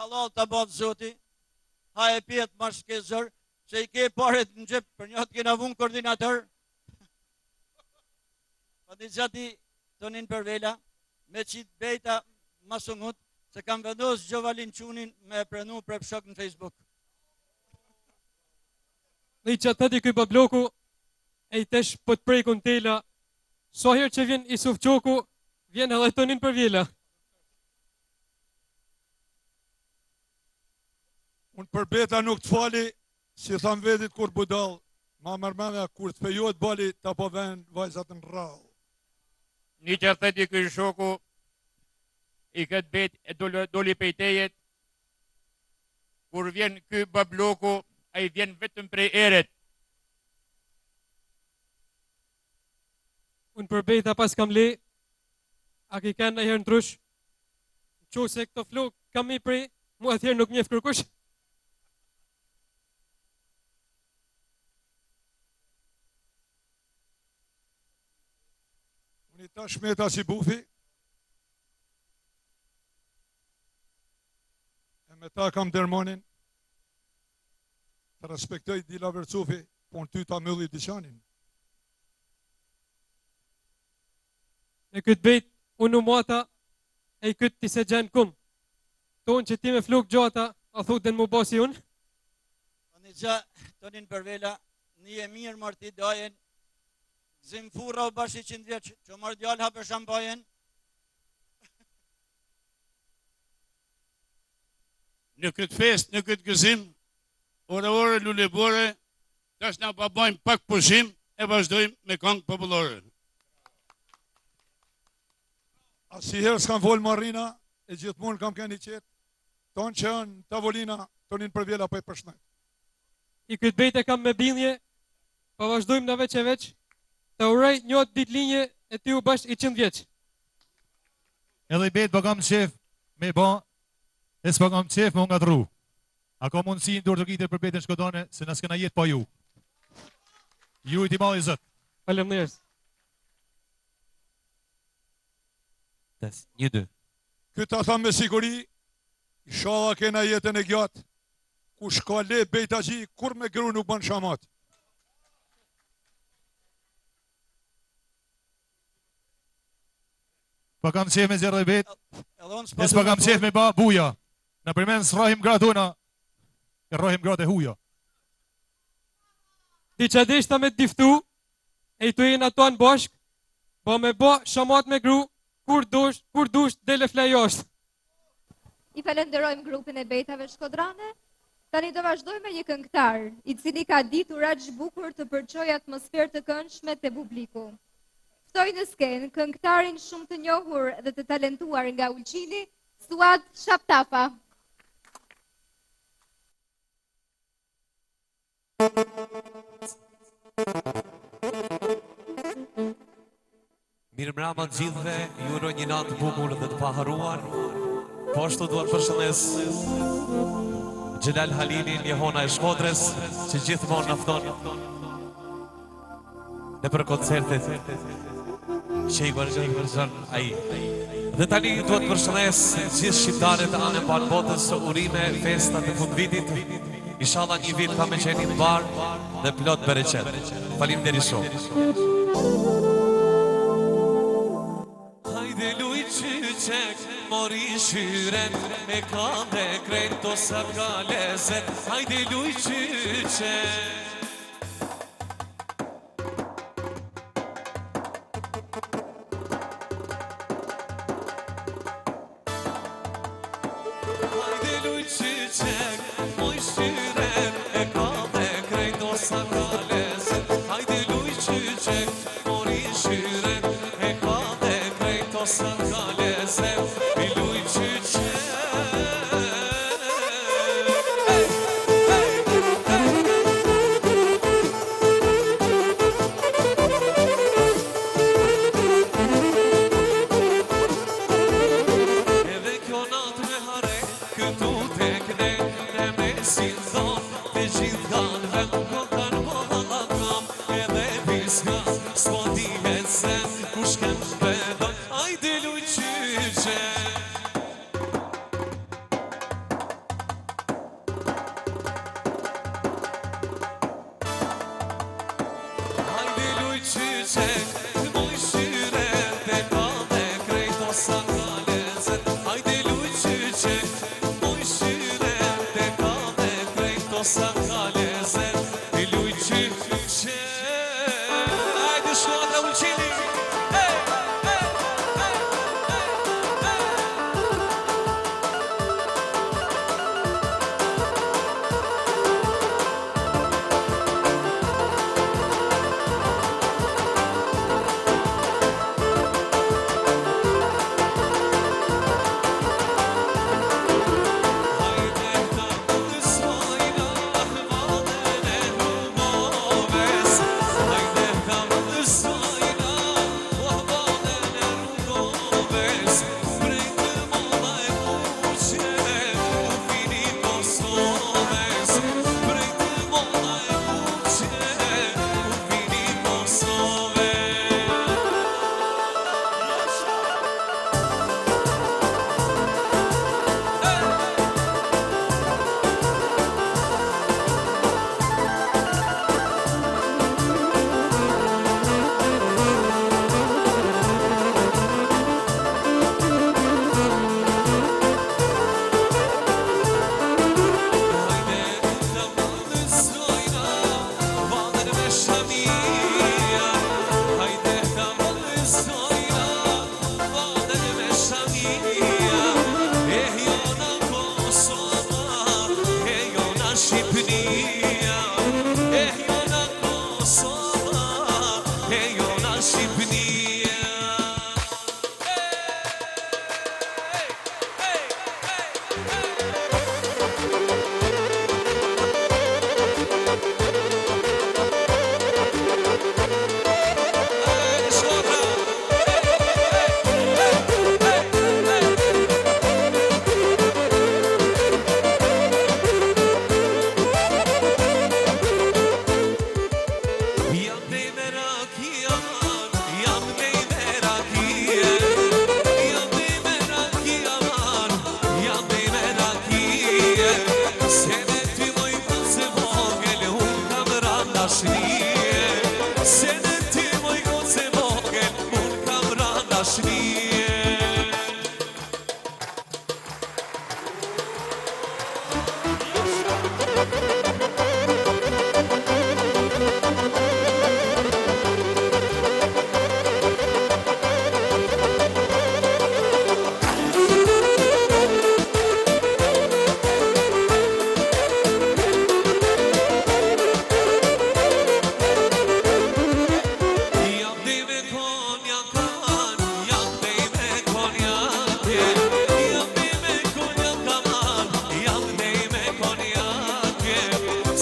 Halal të batë zoti, ha e pjetë ma shke zërë, se i ke paret në gjepë, për njëtë kena vunë koordinator. Pa një gjati tonin për vela, me qitë bejta masungut, se kam vendos Gjovalin Qunin me prenu për shok në Facebook. Në i që të di këj babloku, e i tesh po të prej kontela, so herë që vjen Isuf Qoku, vjen edhe tonin për vela. Unë për beta nuk të fali, si tham vedit kur budal, ma mërmendja kur të fejot bali të po ven vajzat në rrallë. Një që theti këj shoku, i këtë bet e doli pejtejet, kur vjen këj babloku, a i vjen vetëm prej eret. Unë për bejta pas kam le, a ki kanë në herë në trush, qo se këto flok kam i prej, mu atëherë nuk njef kërkush. Unë i ta shmeta si bufi, e me ta kam dermonin, të respektoj Dila Vercufi, po në ty ta mylli dishanin. Në këtë bejt, unë u mata, e i këtë ti se gjenë kumë. Tonë që ti me flok gjata, a thot dhe në mu basi unë? Në gja, tonin për vela, një e mirë marti dajen, Gzim Fura u bashi 100 vjeqë, që marrë djallë hapë shampajen. Në këtë fest, në këtë gëzim, ore, lulebore, tash na pa bajmë pak pushim, e vazhdojmë me këngë popullore. Asiherë s'kam volë marrina, e gjithmonë kam keni qetë, tonë që janë tavolina, tonin për vjela për e përshnet. I këtë bejt e kam me bindje, pa vazhdojmë në veç e veç, të urej njët dit linje e ty u bashkë i 100 vjeç. Edhe i bejt pa kam qef me ba, e s'pa kam qef me nga tru. A ka mundësi në dorë të kitër për betën Shkodrane, se nësë këna jetë pa ju. Ju i ti mali zët. Faleminderit. 1-2. Këta thamë me siguri, inshallah kena jetën e gjatë, ku shka le bejta gji, kur me gru nuk bën shamat. Pa kam qef me zjerë dhe betë, nësë pa kam qef me ba buja. Në përmen së rahim gradona, e rahim grad e huja. Ti që deshta me të diftu, e i të jenë ato në bashk, po me ba shamat me gru, kur dush, dele flej jashtë. I falenderojmë grupin e Betave Shkodrane. Tani do vazhdojmë me një këngëtar, i cili ka ditur aq bukur të përçojë atmosferë të këndshme te publiku. Ftoj në skenë këngëtarin shumë të njohur dhe të talentuar nga Ulqini, Suad Shaptafa. Mirë mbrëma të gjithëve, ju uroj një natë të bukur dhe të paharruar. Po ashtu duhet përshëndes Xhelal Halilin, Jehona e Shkodrës, që gjithmonë na fton në për koncertet që i vërgjën ai. Dhe tani duhet përshëndes gjithë shqiptarët anë mbar botës, urime, festat e fundvitit. Inshallah një vit pa me qenë të mbarë dhe plot bereqet. Faleminderit shumë. Hajde luj qyqek, mori shyren, e ka dhe krejt to sa ka lezet. Hajde luj qyqek. Hajde luj qyqek, moj shyren, e ka dhe krejt to sa ka lezet. Hajde luj qyqek, mori shyren, e ka dhe krejt to sa ka lezet. Mi luj qyqek. Edhe kjo natë me hare, këtu tek ne, ne me si thon, të gjithë kanë vend, ko kanë bolla kam, edhe piska, s'po dihet se, kush kem shpedon, hajde luj qyqek. Hajde luj qyqek, të moj shyren, te ka dhe krejt o sa ka lezet. Hajde luj qyqek, moj shyren, te ka dhe krejt o sa ka lezet. I luj qyqek. Hajde shkota Ulqini. Hajde ta mësojna ahmadën e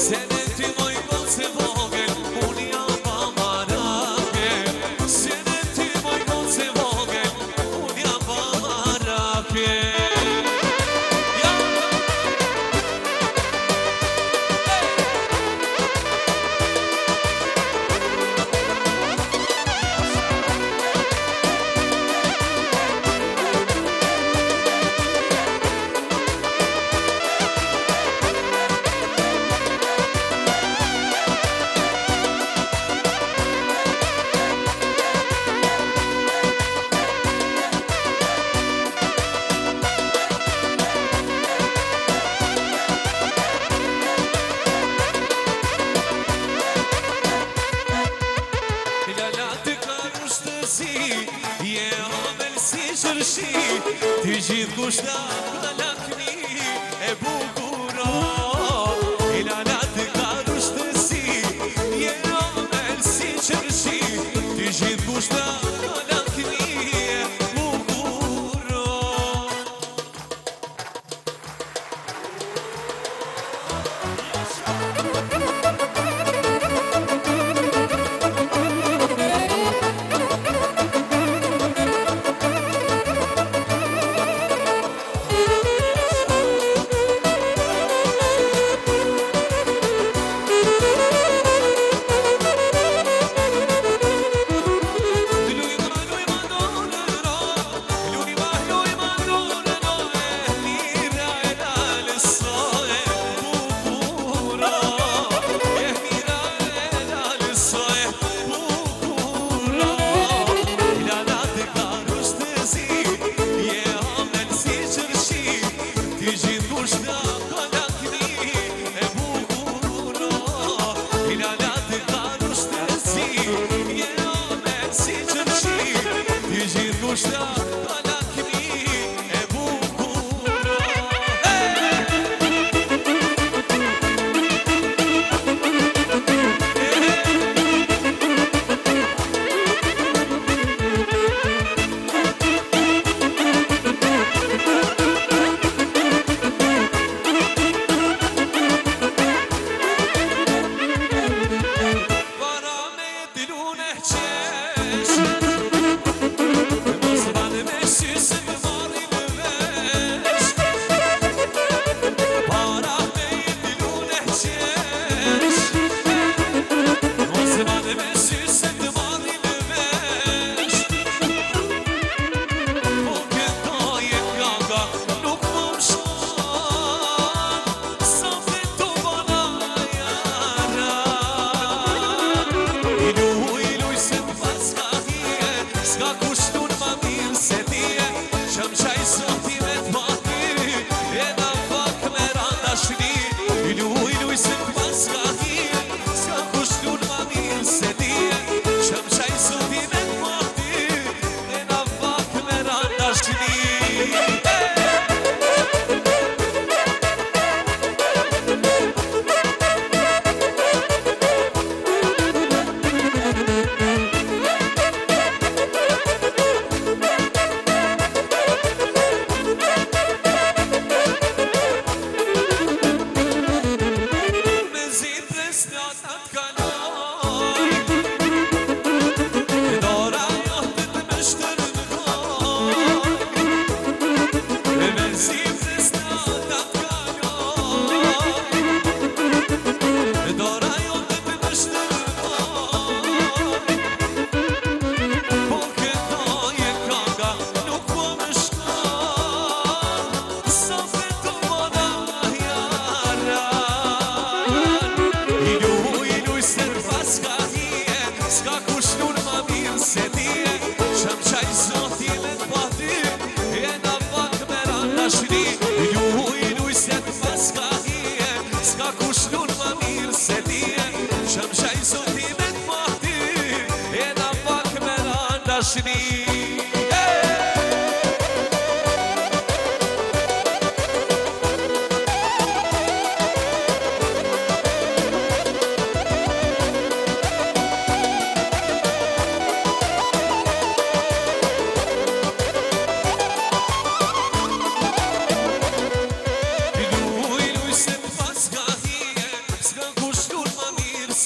Se në ty moj goce vogël, unë jam pa marake. Se në ty moj goce vogël, unë jam pa marake. Ti gjithë kushta ka lakmi e bukura. I lalat ka rushtësi, je omel si qërshi. Ti gjithë kushta ka lakmi e bukura.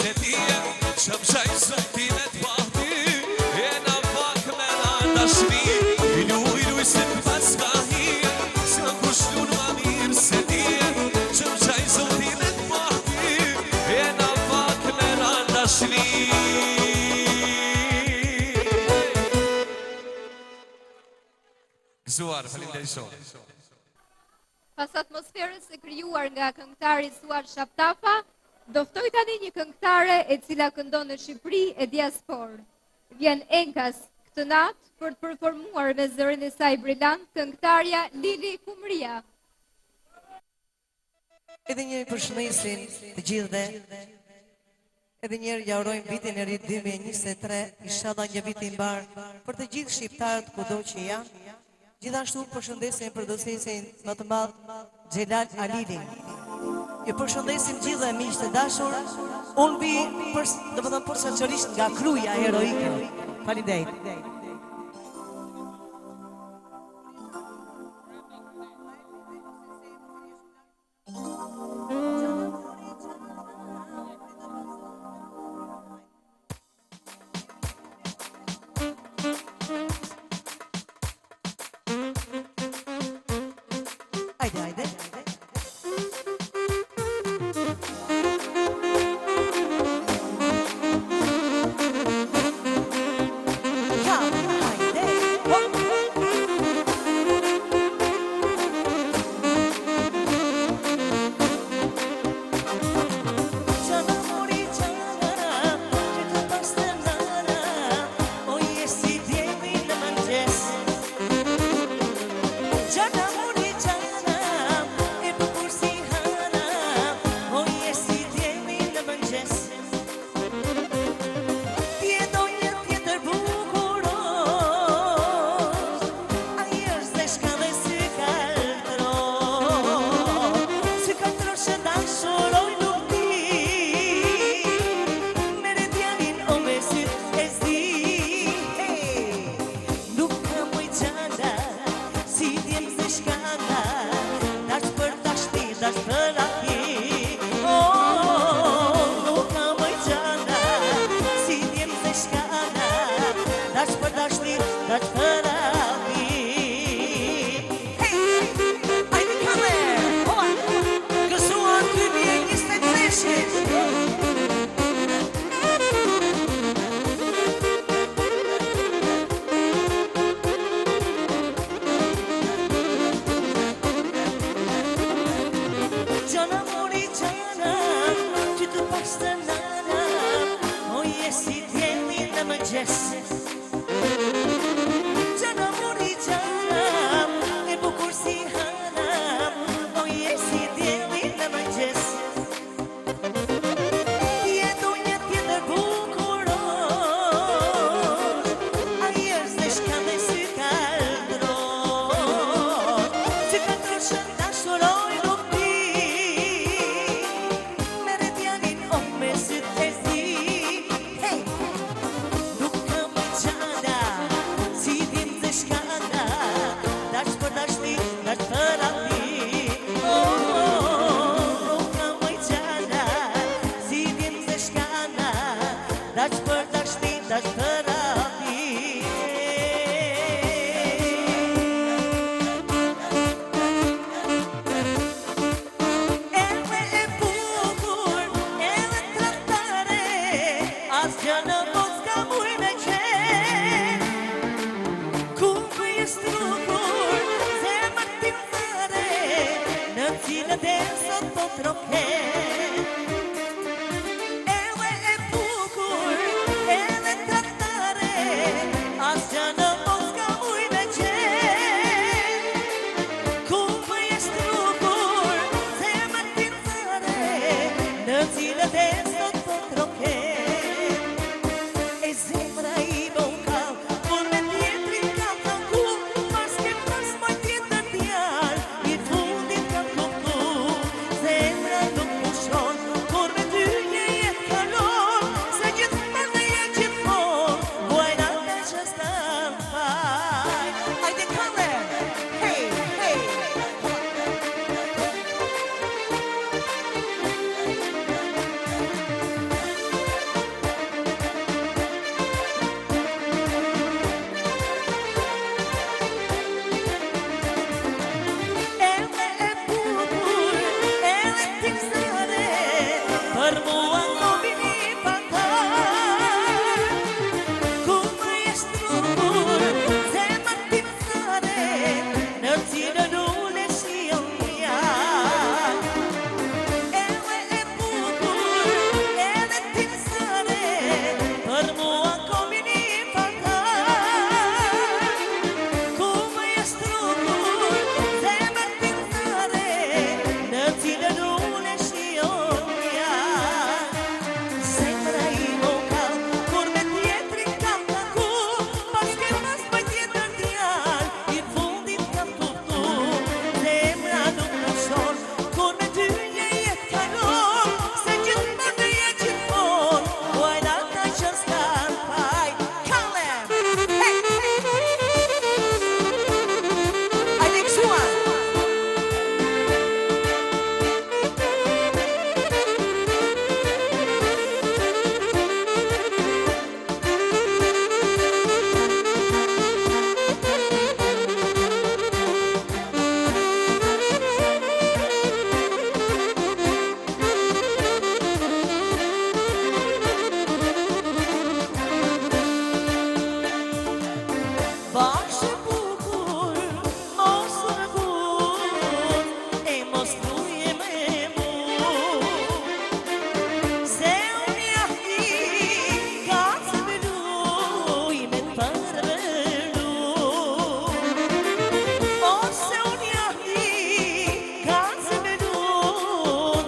se tije që më qaj zotimet pahti e në pak me në dashni ilu se të pas ka hije që në kushtu në ma mirë se tije që më qaj zotimet pahti e në pak me në dashni. Gëzuar, faleminderit shumë. Pas atmosferës e krijuar nga këngëtari Suad Shaptafa, do ftoj tani një këngëtare e cila këndon në Shqipëri e diasporë. Vjen Enkas këtë natë për të performuar me zërin e saj brillant këngëtarja Lili Kumria. Edhe një përshëndesim të gjithëve. Edhe njerë ja urojmë vitin e ri 2023, inshallah një vit i mbar për të gjithë shqiptarët kudo që janë. Gjithashtu përshëndesim përdosesin më të madh Xhelal Alili. Ju përshëndesim gjithë miqtë të dashur. Unë vi domethënë posaçërisht nga Kruja heroike. Faleminderit. mua kombini patar, ku më jestruar, zemër tim sare, në cilën ule shion mjak. Ewe e bukur, edhe tim sare, për mua kombini patar, ku më jestruar, zemër tim sare, në cilën ule shion mjak. Zemra ime u kall, kur me tjetrin kam taku, paske mas më tjetër djal, i fundit kam tuftu. Zemra nuk më shon, kur me ty një jetë kalon, se gjithmonë në jetë gjithmonë, uajna ta që s'kan faj. Kallem! Hey! Ajde kësuan! Bashkë bukur, mos rëgut, e mos tuje me mu. Se unë jahti, ka të beluj me të përvelu. Ose unë jahti, ka të beluj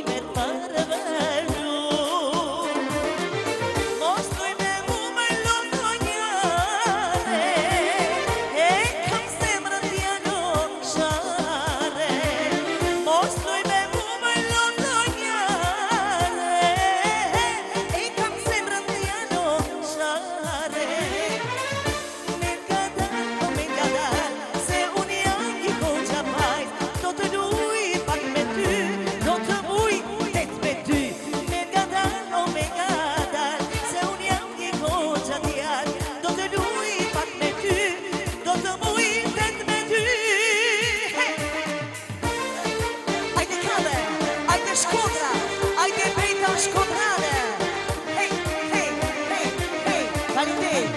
me të përvelu. Mos tuj me mu me londo njare, e kam zemrën djanon share. Mos tuj me mu me londo njare, e kam zemrën djanon share. Me ngadal, se unë jam i goxha pajt, do të luj pak me ty, do të muj tet me ty. Me ngadal, se unë jam i goxha djal, do të luj pak me ty, do të muj tet me ty. Hey! Ajde Kalle, ajde Shkodra, ajde Bejta Shkodrane. Hey, hey, hey, hey, faleminderit.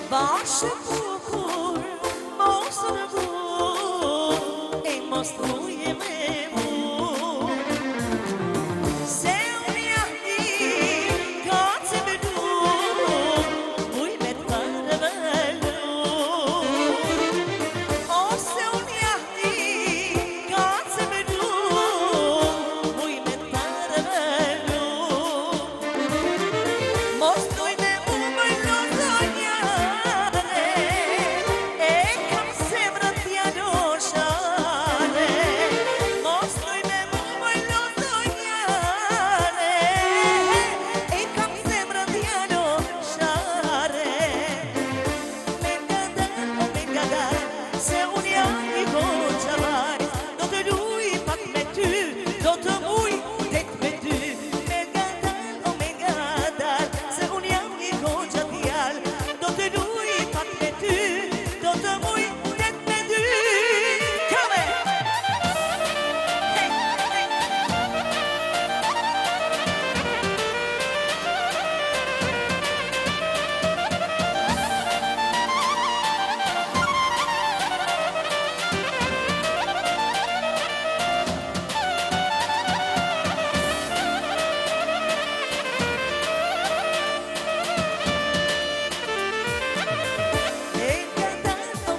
Bashkë bukur, mos rëgut, e mos tuje me mu. Se unë jahti, ka të beluj, muj me të përvelu. Ose unë jahti, ka të beluj, muj me të përvelu. Mos tuj me mu me londo njare, e kam zemrën djanon share. Mos tuj me mu me londo njare, e kam zemrën djanon share. Me ngadal, se unë jam i goxha vajt, do të luj pak me ty, do të muj tet me ty. Me ngadal, se unë jam i goxha djal, do të luj pak me ty, do të muj tet me ty. Kame! Hey, hey!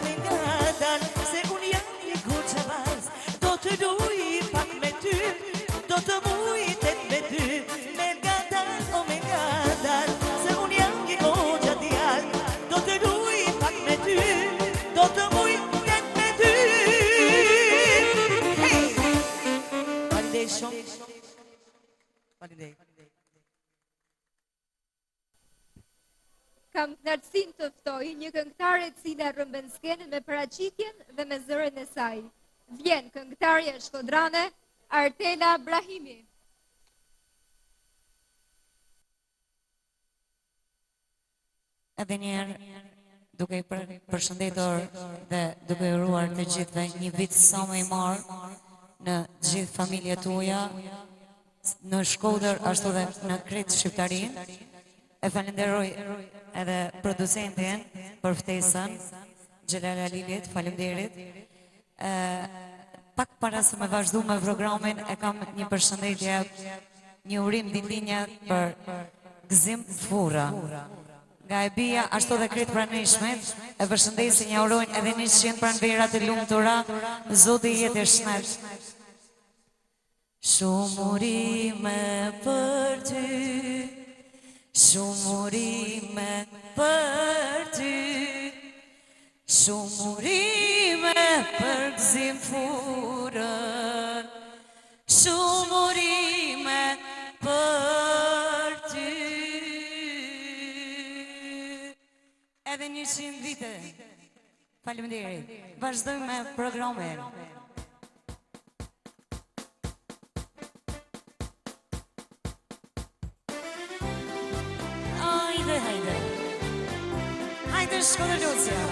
Me ngadal, se unë jam i goxha vajt, do të luj pak me ty, do të muj tet me ty. Me ngadal, se unë jam i goxha djal, do të luj pak me ty, do të muj tet me ty. Hey! Faleminderit shumë. Faleminderit. Kam knatësinë të ftoj një këngëtare e cila rrëmben skenën me paraqitjen dhe me zërin e saj. Vjen këngëtarja shkodrane Artela Brahimi. Edhe njerë duke i përshëndetur dhe duke i uruar të gjithëve një vit sa më i marë në gjithë familjet tuaja, në Shkodër ashtu dhe në kretë Shqiptarinë. E falenderoj edhe producentin për ftesën, Xhelal Halilit, faleminderit. Pak para se me vazhdu me programin, e kam një përshëndetje, një urim ditëlindje për Gzim Furra. Nga e bia, ashtu dhe kretë pranishmet, e përshëndesin ja urojnë edhe 100 pranverat e lumtura, Zoti jetë e shnet. Shumë urime për ty, shumë urime për ty, shumë urime për Gzim Furrën, shumë urime për ty. Edhe 100 vite. Faleminderit. Vazhdojmë me programin. Hajde Shkodër Lucia.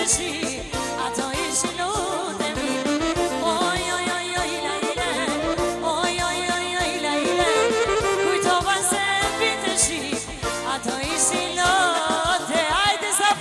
shi, ato ishin lutë mi. Oj, oj, oj, oj, lajle, oj, oj, oj, oj, lajle, kujtova se vite shi, ato ishin lutë, hajde sa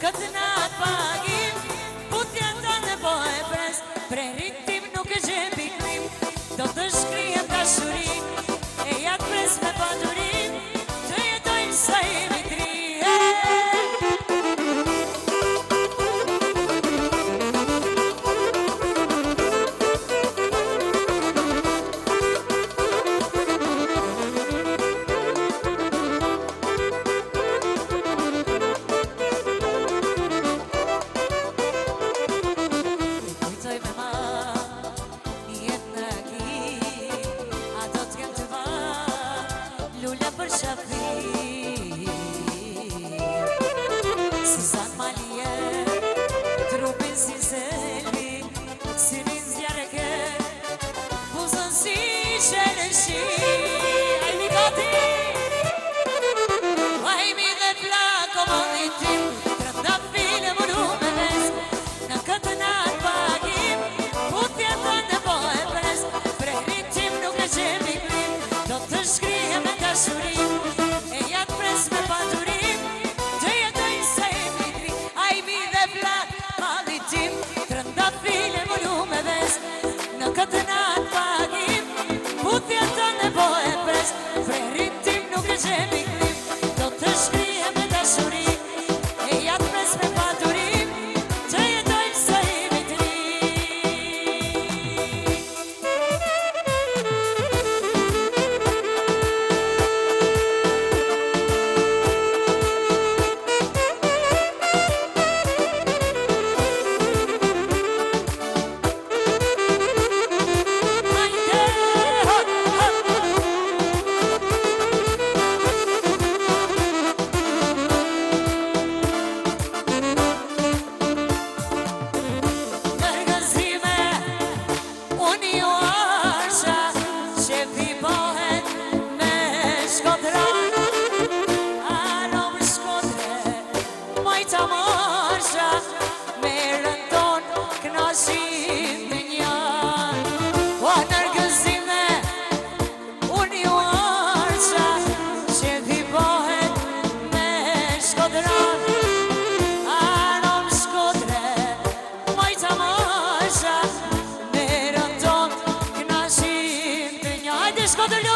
këtë natë pagim, putjen të në po e pres, pre rritim nuk e gjepi krim, do të shkrijem dashurim, e jatë pres me padurim, të jetojmë sa jemi tri. Shkodran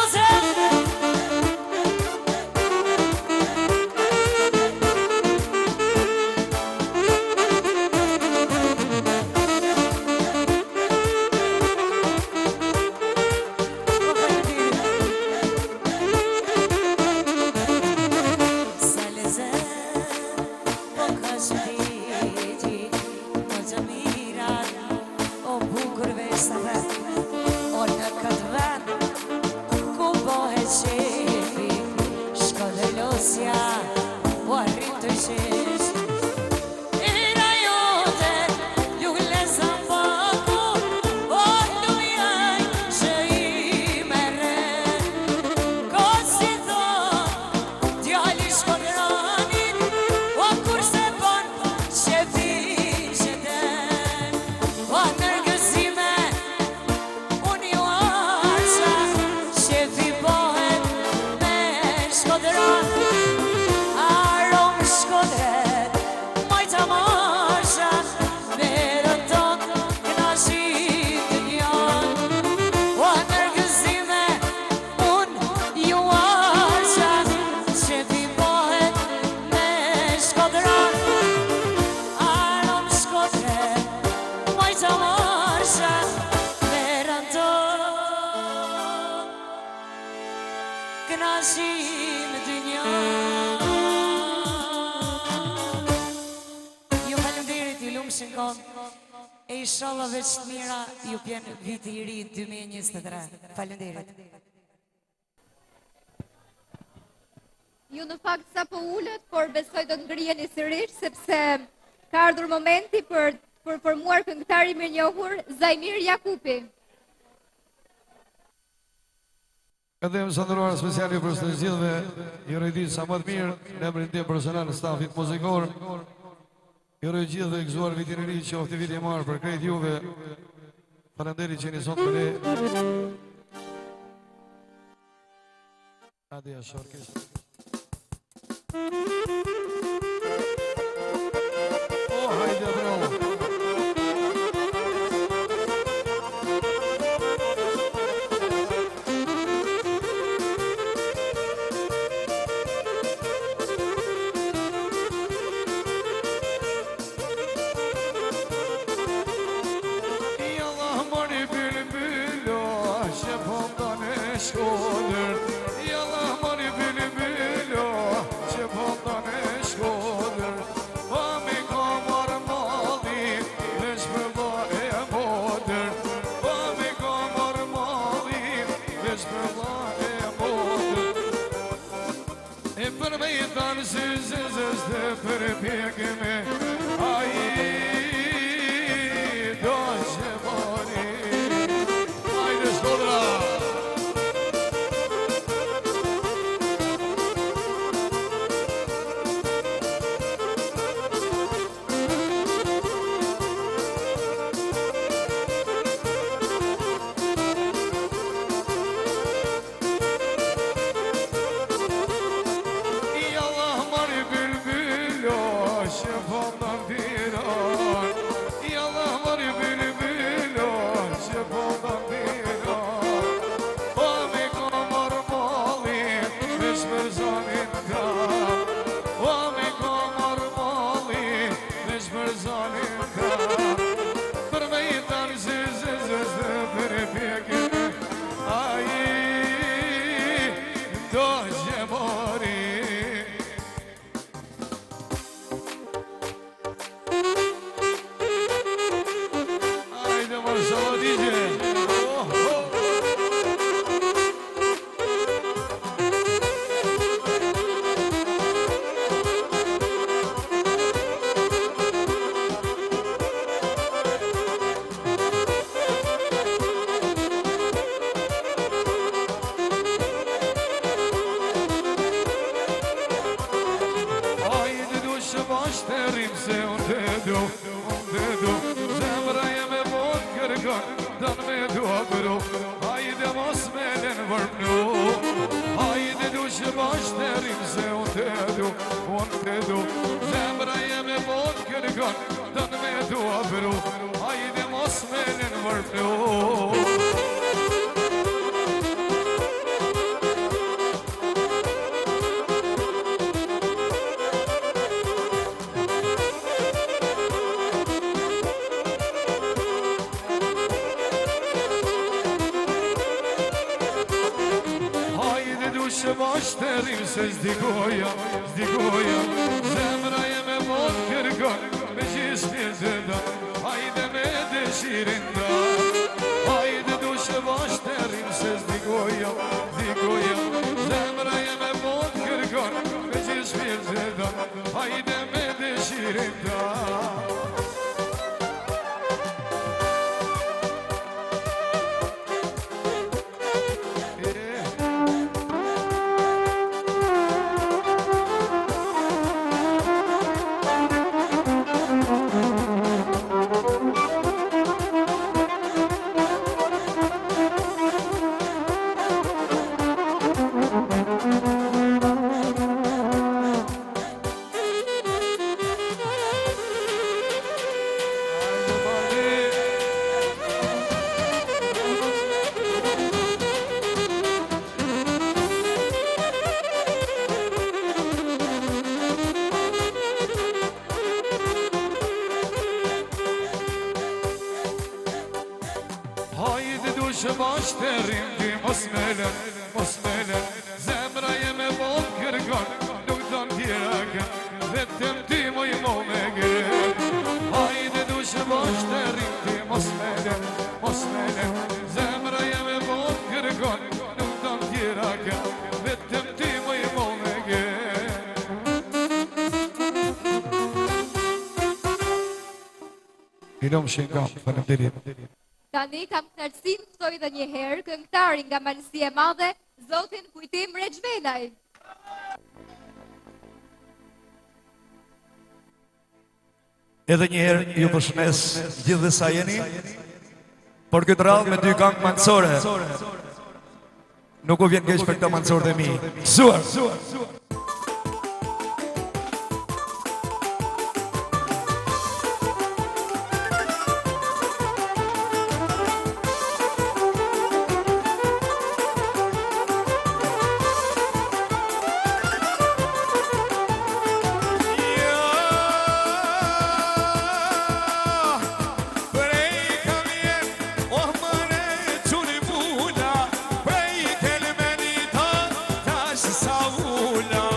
kënaçi në dynja. Ju faleminderit, ju lumshin kohë. E inshallah veç të mira ju pjen viti i ri 2023. Faleminderit. Ju në fakt sa po ullët, por besoj do të ngriheni sërish, sepse ka ardhur momenti për formuar këngëtari mirënjohur Zajmir Jakupi. Edhe më sëndëruar speciali për së të gjithve, ju rejtit sa më të mirë, në emrin tim personal stafit muzikor, ju rejt gjithve gëzuar vitin e ri që ofti viti marë për krejt juve, falenderit që një sot për ne. Adia Shorkesh. Oh, hajde bravo. Zdikoja, zemra jeme mot kërkon, me gjismi zëda, hajde me dëshirin da. Hajde dushë bashterim se zdikoja, zemra jeme mot kërkon, me gjismi zëda, hajde me dëshirin da. Hajde dushë bashkërim ti mos melen, Ilom Shengam, faleminderit. Tani kam kënaqësinë të ftoj edhe një herë këngëtarin nga Malësia e Madhe, zotin Kujtim Rexhvelaj. Edhe një herë ju përshëndes gjithë dhe sa jeni, por këtë radhë me dy këngë mancore. Nuk u vjen keq për këta mancore dhe mi. Gëzuar! Saula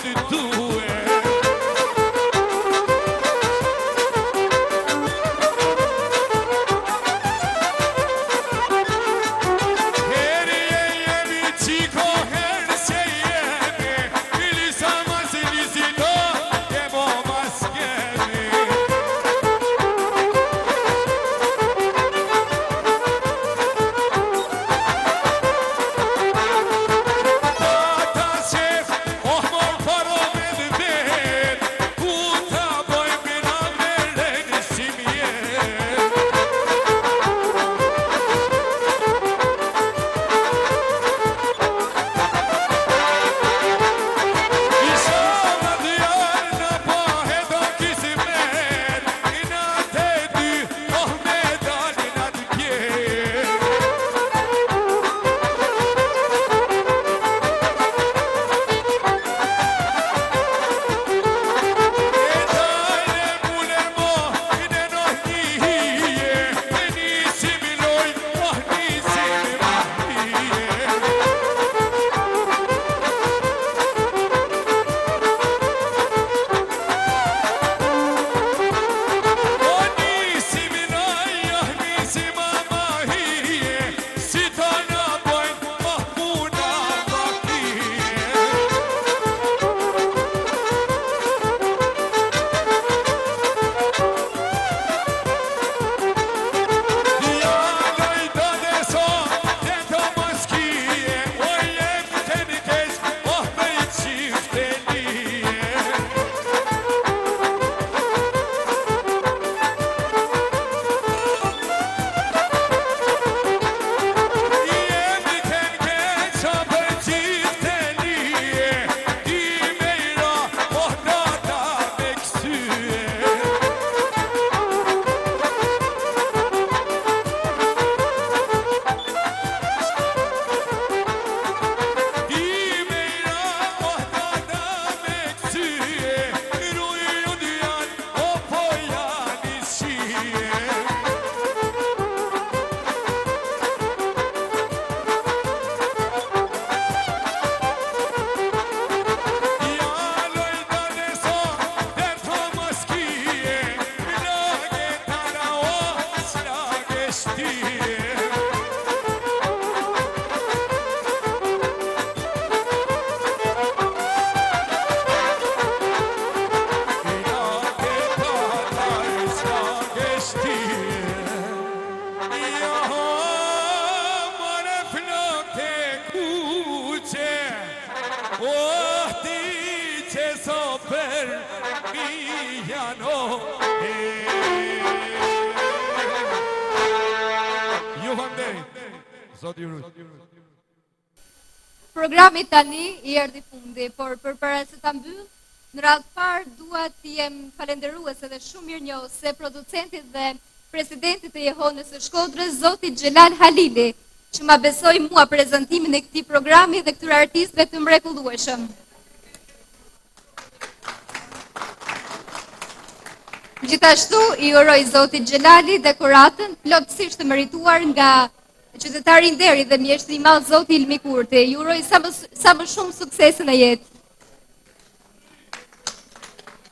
dy tue. Heri e jemi qiko, herë që jemi, Ilisa mas ilisito, jemo mas kemi. Programi tani I erdhi fundi, por përpara se ta mbyll, në radhë parë dua të jem falendëruese dhe shumë mirënjohëse producentit dhe presidentit të Jehonës së Shkodrës, zoti Xhelal Halili, që ma besoi mua prezantimin e këtij programi dhe këtyre artistëve të mrekullueshëm. Gjithashtu I uroj zotit Xhelali dekoratën plotësisht të merituar nga qytetari I nderit dhe mjeshtri I madh zoti Ilmi Kurti. Ju uroj sa më shumë suksese në jetë.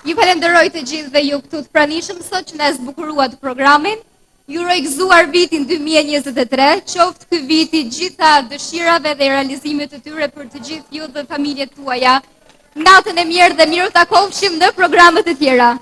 Ju falenderoj të gjithë dhe ju këtu të pranishëm sot që na zbukuruat programin. Ju uroj gëzuar vitin 2023, qoftë ky viti gjitha dëshirave dhe realizimit të tyre për të gjithë ju dhe familjet tuaja. Natën e mirë dhe miru takofshim në programet e tjera.